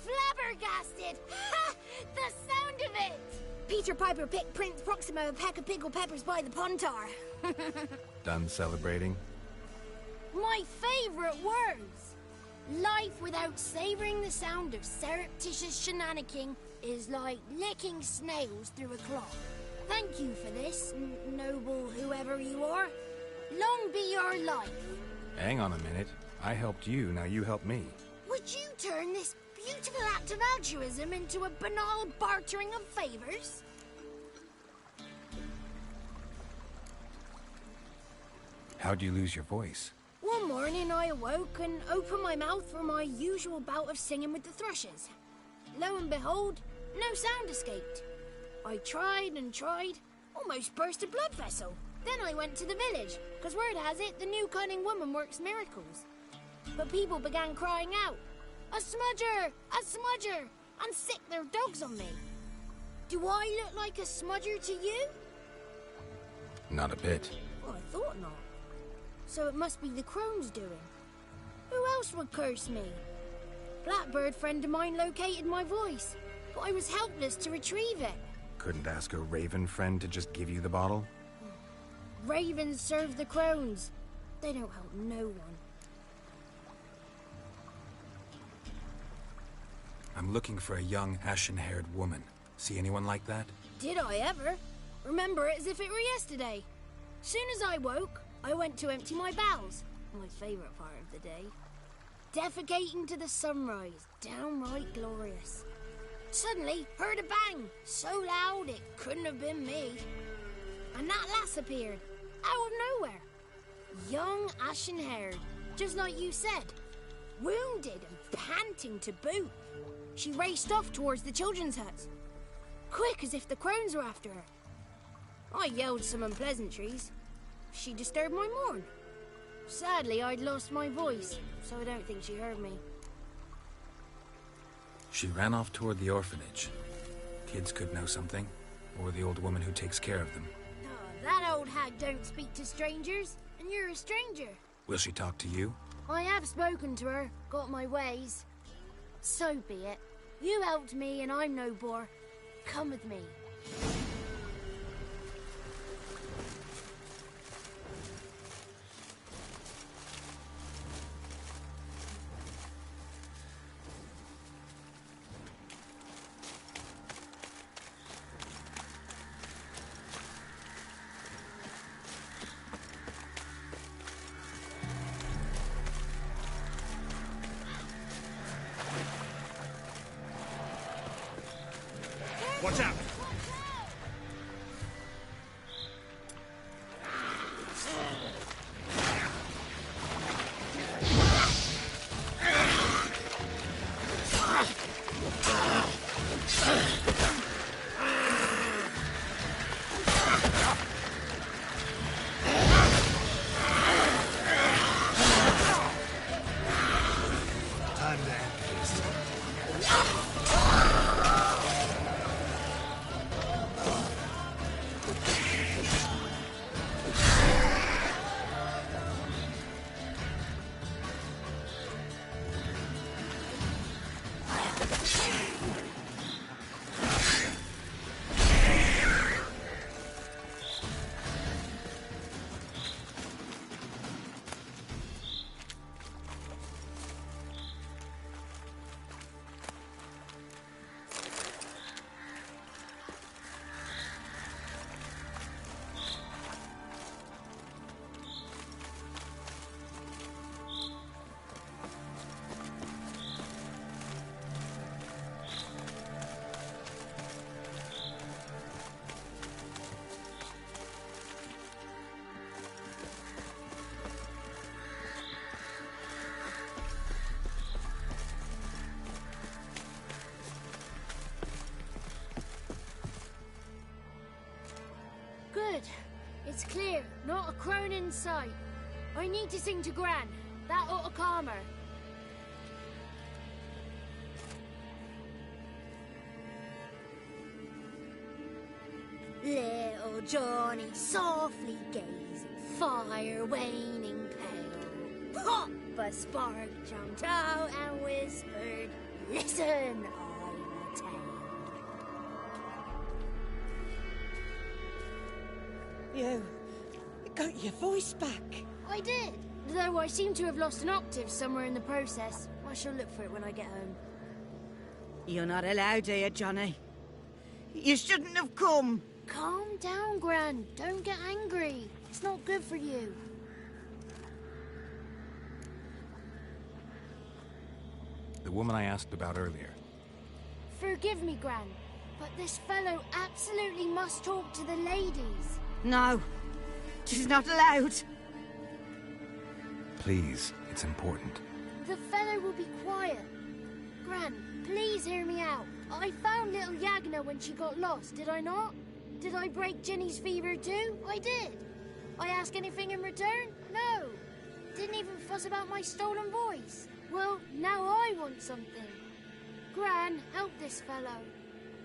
Flabbergasted! Ha! The sound of it! Peter Piper picked Prince Proximo a peck of pickled peppers by the Pontar. Done celebrating? My favorite words! Life without savoring the sound of surreptitious shenanigans is like licking snails through a cloth. Thank you for this, noble whoever you are. Long be your life. Hang on a minute. I helped you, now you help me. Would you turn this beautiful act of altruism into a banal bartering of favors? How'd you lose your voice? One morning I awoke and opened my mouth for my usual bout of singing with the thrushes. Lo and behold, no sound escaped. I tried and tried, almost burst a blood vessel. Then I went to the village, because word has it the new cunning woman works miracles. But people began crying out, "A smudger! A smudger!" and sick their dogs on me. Do I look like a smudger to you? Not a bit. Well, I thought not. So it must be the crone's doing. Who else would curse me? Blackbird friend of mine located my voice, but I was helpless to retrieve it. Couldn't ask a raven friend to just give you the bottle? Ravens serve the crones. They don't help no one. I'm looking for a young, ashen-haired woman. See anyone like that? Did I ever? Remember it as if it were yesterday. Soon as I woke, I went to empty my bowels. My favourite part of the day. Defecating to the sunrise. Downright glorious. Suddenly, heard a bang. So loud it couldn't have been me. And that lass appeared. Out of nowhere. Young, ashen-haired. Just like you said. Wounded and panting to boot. She raced off towards the children's huts. Quick as if the crones were after her. I yelled some unpleasantries. She disturbed my morn. Sadly, I'd lost my voice, so I don't think she heard me. She ran off toward the orphanage. Kids could know something, or the old woman who takes care of them. Oh, that old hag don't speak to strangers, and you're a stranger. Will she talk to you? I have spoken to her, got my ways. So be it. You helped me and I'm no bore. Come with me. Watch out! Time to end this. Good. It's clear. Not a crone in sight. I need to sing to Gran. That ought to calm her. Little Johnny softly gazing, fire waning pale. Pop! A spark jumped out and whispered, "Listen, I'm a tale." You got your voice back. I did, though I seem to have lost an octave somewhere in the process. I shall look for it when I get home. You're not allowed here, Johnny. You shouldn't have come. Calm down, Gran. Don't get angry. It's not good for you. The woman I asked about earlier. Forgive me, Gran, but this fellow absolutely must talk to the ladies. No, she's not allowed. Please, it's important. The fellow will be quiet. Gran, please hear me out. I found little Yagna when she got lost, did I not? Did I break Ginny's fever too? I did. I ask anything in return? No. Didn't even fuss about my stolen voice. Well, now I want something. Gran, help this fellow.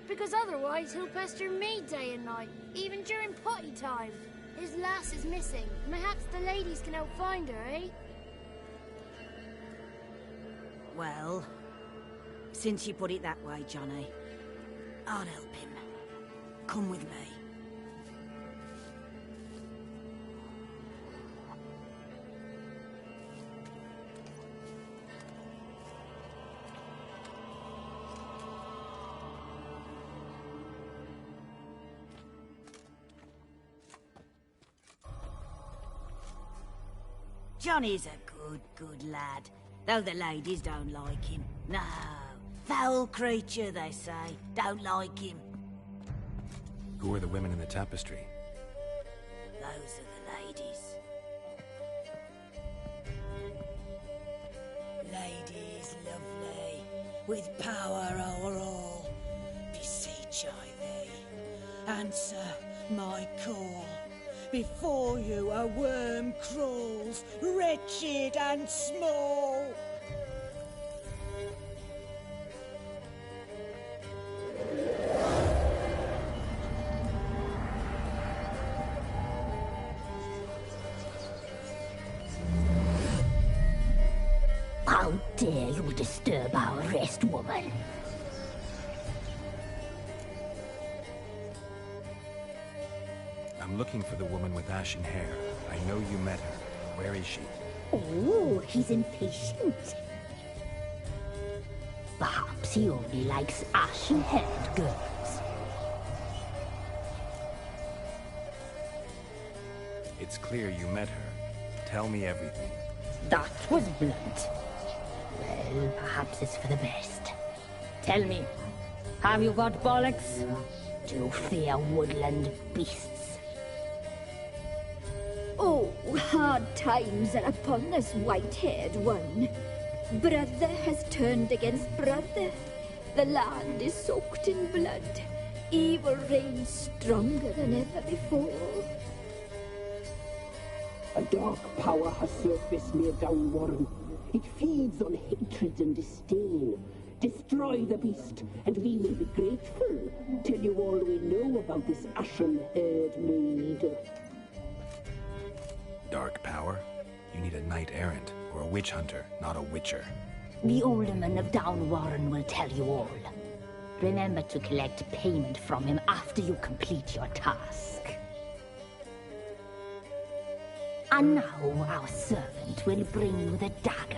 Because otherwise he'll pester me day and night, even during potty time. His lass is missing. Perhaps the ladies can help find her, eh? Well, since you put it that way, Johnny, I'll help him. Come with me. Johnny's a good lad, though the ladies don't like him. No, foul creature, they say. Don't like him. Who are the women in the tapestry? Those are the ladies. Ladies lovely, with power o'er all. Beseech I thee, answer my call. Before you a worm crawls, wretched and small. How dare you disturb our rest, woman? I'm looking for the woman with ashen hair. I know you met her. Where is she? Oh, he's impatient. Perhaps he only likes ashen-haired girls. It's clear you met her. Tell me everything. That was blunt. Well, perhaps it's for the best. Tell me, Have you got bollocks? Do fear woodland beasts. Oh, hard times are upon us, white-haired one. Brother has turned against brother. The land is soaked in blood. Evil reigns stronger than ever before. A dark power has surfaced near Downwarren. It feeds on hatred and disdain. Destroy the beast, and we will be grateful. Tell you all we know about this ashen-haired maid. Dark power? You need a knight-errant, or a witch hunter, not a witcher. The alderman of Downwarren will tell you all. Remember to collect payment from him after you complete your task. And now our servant will bring you the dagger.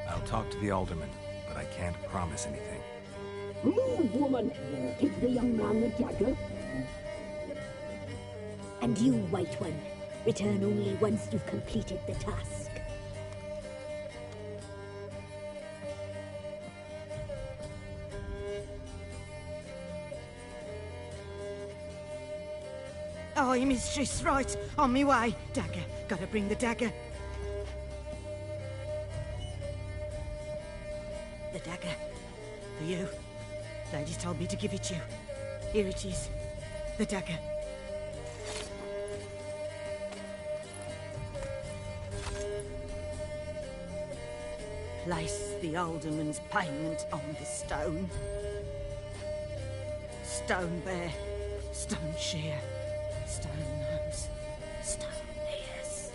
I'll talk to the alderman, but I can't promise anything. Move, woman! Give the young man the dagger. And you, White One, return only once you've completed the task. Aye, mistress, right. On me way. Dagger. Gotta bring the dagger. The dagger. For you. Ladies told me to give it you. Here it is. The dagger. Place the alderman's payment on the stone. Stone bear, stone shear, stone nose, stone ears.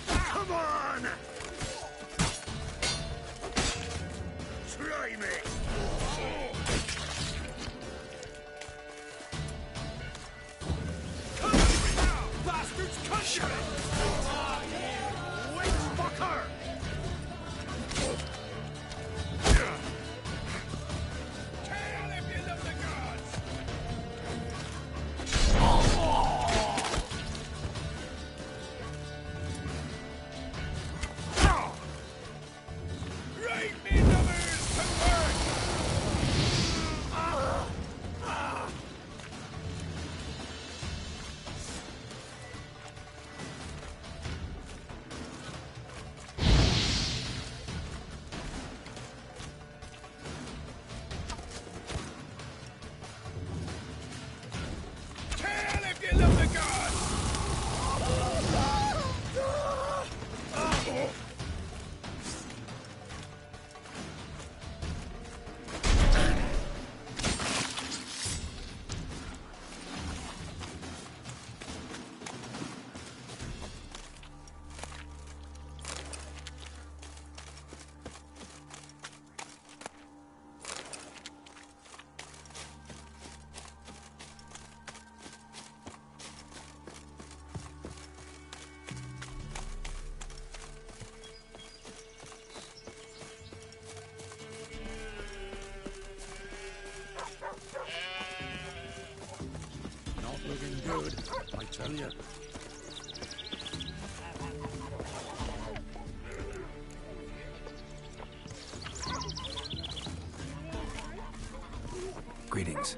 Come on! Try me! Come now, bastards! Cut your wait, fucker! Tail if you love the gods! I tell you. Greetings.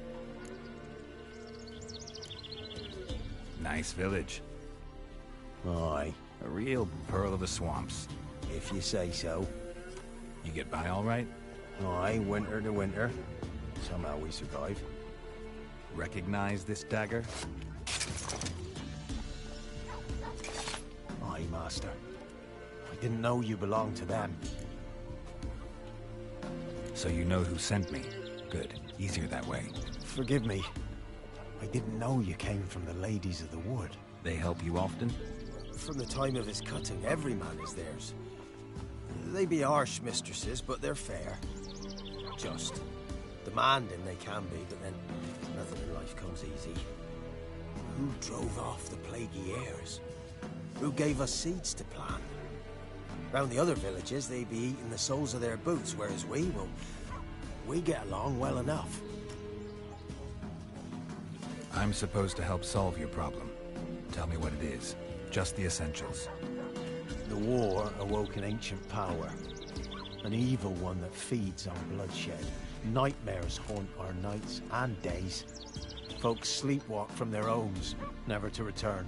Nice village. Aye. A real pearl of the swamps. If you say so. You get by all right? Aye, winter to winter. Somehow we survive. Recognize this dagger? Aye, master. I didn't know you belonged to them. So you know who sent me. Good. Easier that way. Forgive me. I didn't know you came from the Ladies of the Wood. They help you often? From the time of his cutting, every man is theirs. They be harsh mistresses, but they're fair. Just. Demanding they can be, but then nothing in life comes easy. Who drove off the plaguey airs? Who gave us seeds to plant? Round the other villages, they be eating the soles of their boots, whereas we get along well enough. I'm supposed to help solve your problem. Tell me what it is. Just the essentials. The war awoke an ancient power. An evil one that feeds on bloodshed. Nightmares haunt our nights and days. Folks sleepwalk from their homes, never to return.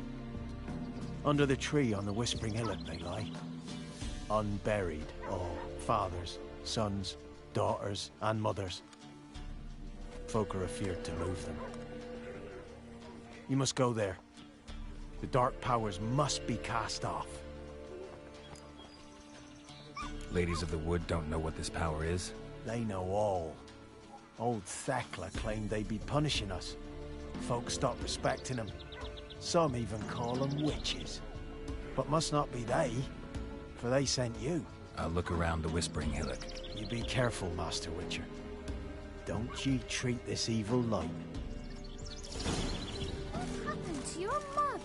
Under the tree on the Whispering Hillock they lie. Unburied, all. Fathers, sons, daughters, and mothers. Folk are afeard to move them. You must go there. The dark powers must be cast off. Ladies of the Wood don't know what this power is? They know all. Old Thekla claimed they'd be punishing us. Folk stopped respecting them. Some even call them witches. But must not be they, for they sent you. I'll look around the Whispering Hillock. You be careful, Master Witcher. Don't ye treat this evil light. What happened to your mug?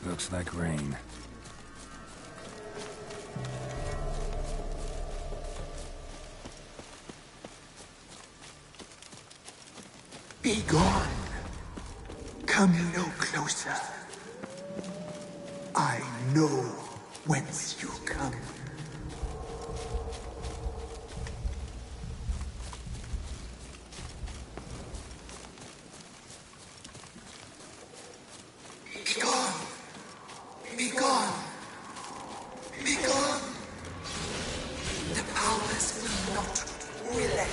Looks like rain. Be gone. Come no closer. I know whence you come. Be gone. Be gone. Be gone. The powers will not relent.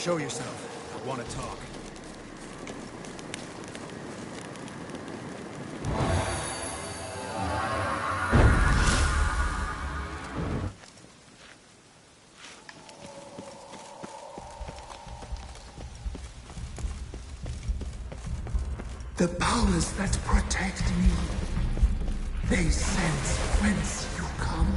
Show yourself. I want to talk. The powers that protect me, they sense whence you come.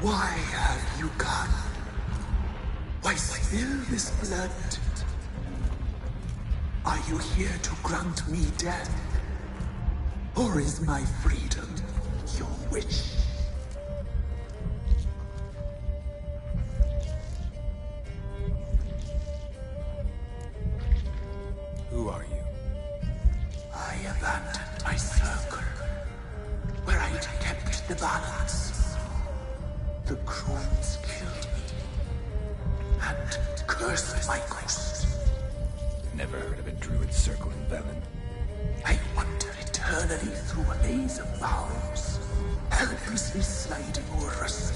Why have you come? Why spill this blood? Are you here to grant me death? Or is my freedom your wish? Who are you? I abandoned my circle, where I'd kept the balance. The crones killed me, and cursed my ghost. Never heard of a druid circle in Velen. I wander eternally through a maze of vows, helplessly sliding over us.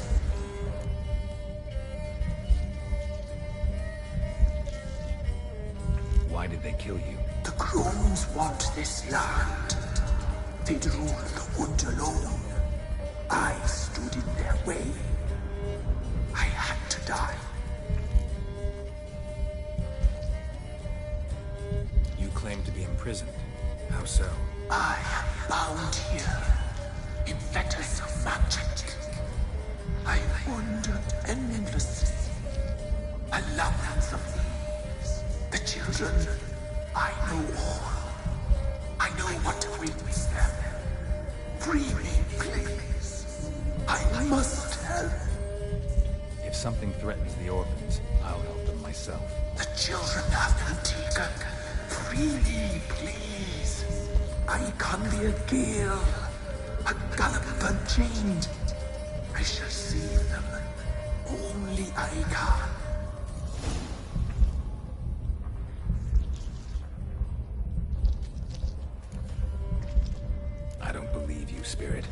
Why did they kill you? The crones want this land. They'd rule the wood alone. I stood in their way. I had to die. You claim to be imprisoned. How so? I am bound here, in fetters of magic. I wandered endlessly, a labyrinth of thieves. The children, I know all. I know what awaits them. Free me, please. I must help. If something threatens the orphans, I'll help them myself. The children have been taken. Free me, please. I can be a gale, a gallop unchained. I shall save them. Only I can. I don't believe you, Spirit.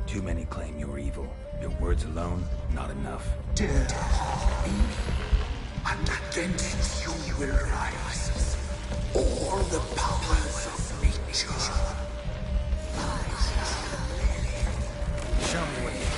Too many claim you're evil. Your words alone, not enough. Dare harm me, and against you will rise all the powers of nature. Show me what you got.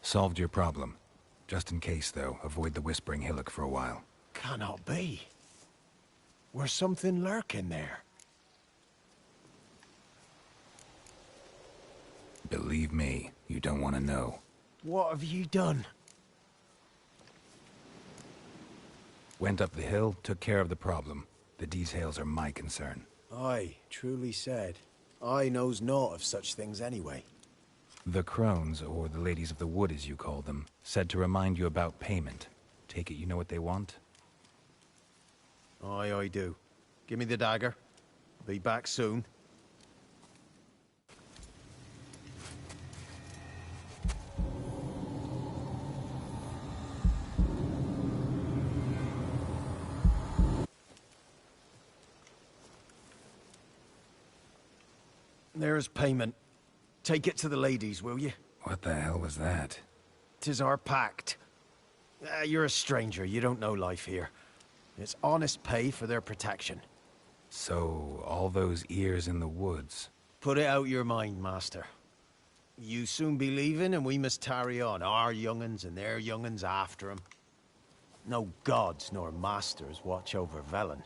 Solved your problem. Just in case, though, avoid the Whispering Hillock for a while. Cannot be. Where's something lurking there? Believe me, you don't want to know. What have you done? Went up the hill, took care of the problem. The details are my concern. Aye, truly said. I knows naught of such things anyway. The Crones, or the Ladies of the Wood as you call them, said to remind you about payment. Take it you know what they want? Aye, I do. Give me the dagger. I'll be back soon. There's payment. Take it to the ladies, will you? What the hell was that? 'Tis our pact. You're a stranger, you don't know life here. It's honest pay for their protection. So, all those ears in the woods. Put it out your mind, master. You soon be leaving and we must tarry on, our young'uns and their young'uns after 'em. No gods nor masters watch over Velen.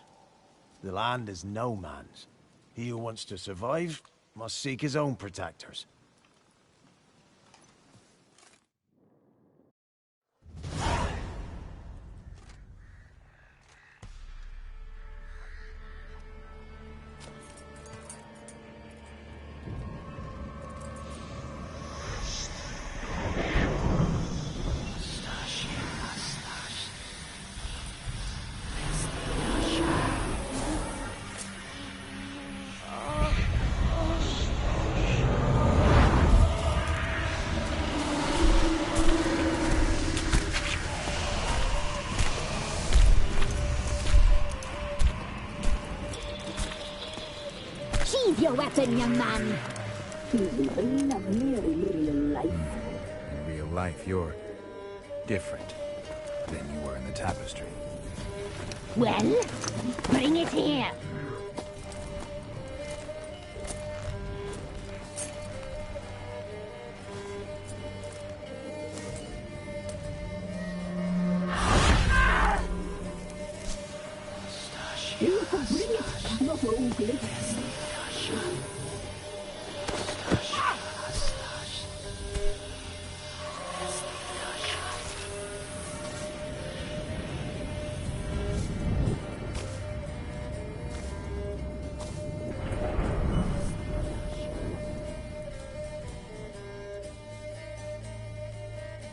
The land is no man's. He who wants to survive must seek his own protectors. Your weapon, young man. Even lovelier in real life. In real life, you're different than you were in the tapestry. Well, bring it here. You can bring it, not ugly.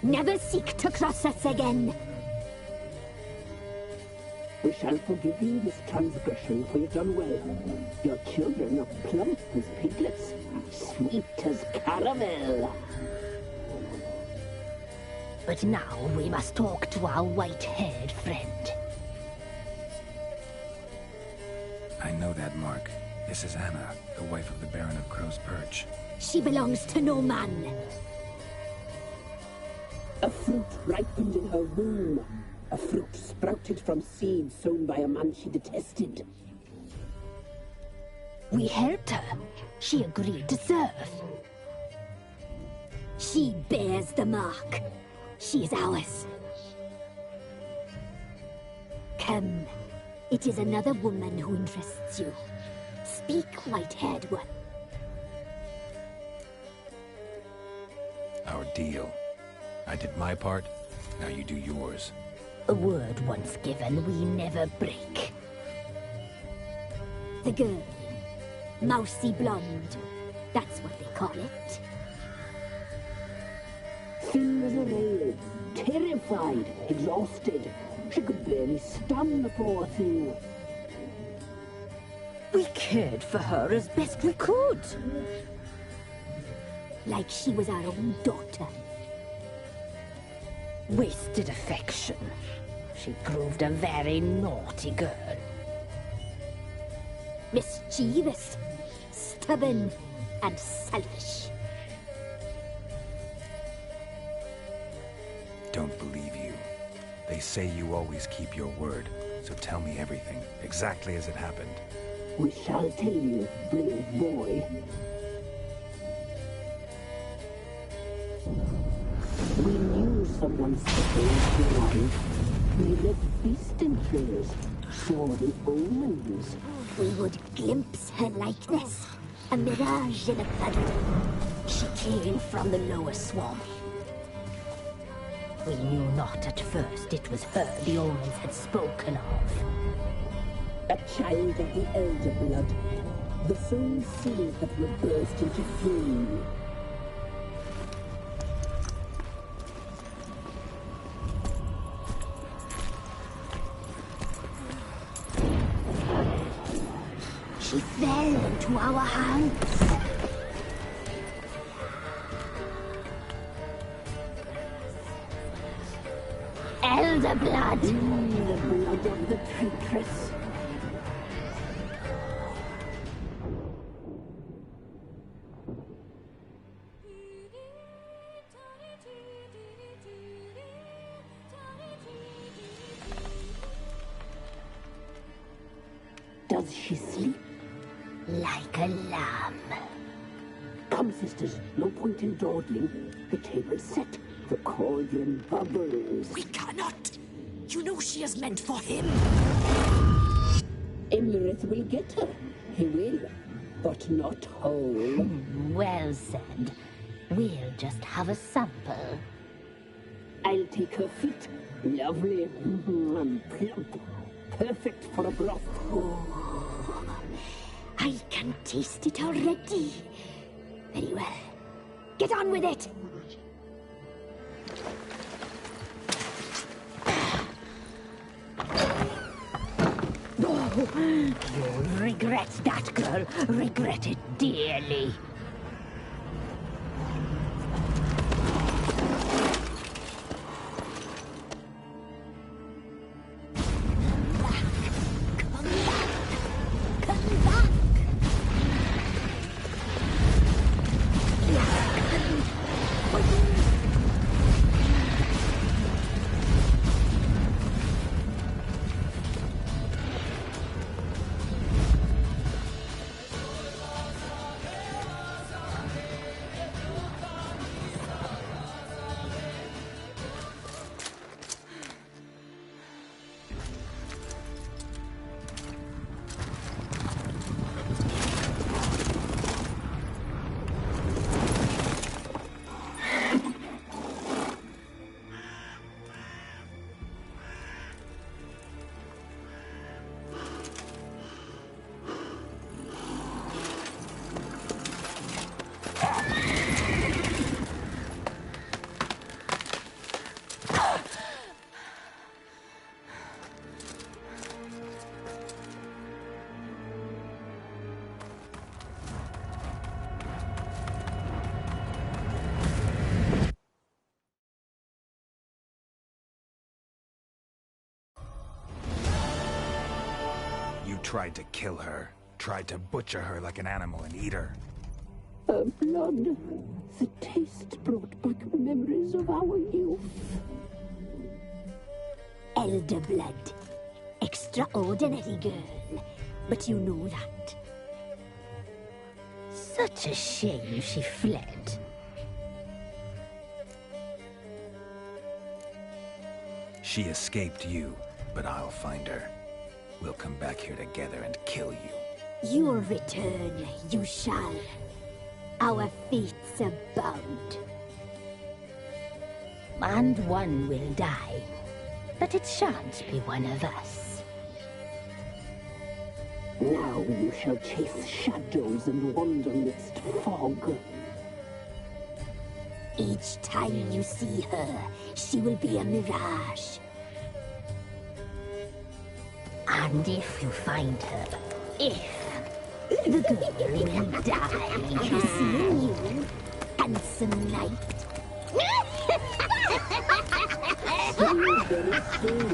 Never seek to cross us again. We shall forgive you this transgression, for you've done well. Your children are plump as piglets, sweet as caramel. But now we must talk to our white-haired friend. I know that mark. This is Anna, the wife of the Baron of Crow's Perch. She belongs to no man. A fruit ripened in her womb. A fruit sprouted from seeds sown by a man she detested. We helped her. She agreed to serve. She bears the mark. She is ours. Come. It is another woman who interests you. Speak, white-haired one. Our deal. I did my part, now you do yours. A word once given, we never break. The girl. Mousy blonde. That's what they call it. Thin as a rail, terrified, exhausted. She could barely stand, the poor thing. We cared for her as best we could. Like she was our own daughter. Wasted affection. She proved a very naughty girl. Mischievous, stubborn, and selfish. Don't believe you. They say you always keep your word, so tell me everything, exactly as it happened. We shall tell you, brave boy. We someone supposed to we left beast entrails, saw the omens. We would glimpse her likeness, a mirage in a puddle. She came from the lower swamp. We knew not at first it was her the omens had spoken of. A child of the Elder Blood, the sole seed that will burst into flame. She fell into our hands. Elder blood! The blood of the traitress. Does she sleep? Like a lamb. Come, sisters, no point in dawdling. The table's set. The cauldron bubbles. We cannot! You know she is meant for him! Imlerith will get her. He will. But not whole. Well said. We'll just have a sample. I'll take her feet. Lovely. And plump. Perfect for a broth. Oh, I can taste it already. Very well. Get on with it! You'll regret that, girl. Regret it dearly. Tried to kill her. Tried to butcher her like an animal and eat her. Her blood. The taste brought back memories of our youth. Elder blood. Extraordinary girl. But you know that. Such a shame she fled. She escaped you, but I'll find her. We'll come back here together and kill you. You'll return, you shall. Our fates are bound. And one will die, but it shan't be one of us. Now you shall chase shadows and wander midst fog. Each time you see her, she will be a mirage. And if you find her, the girl will die. You see you, handsome knight. So very strange.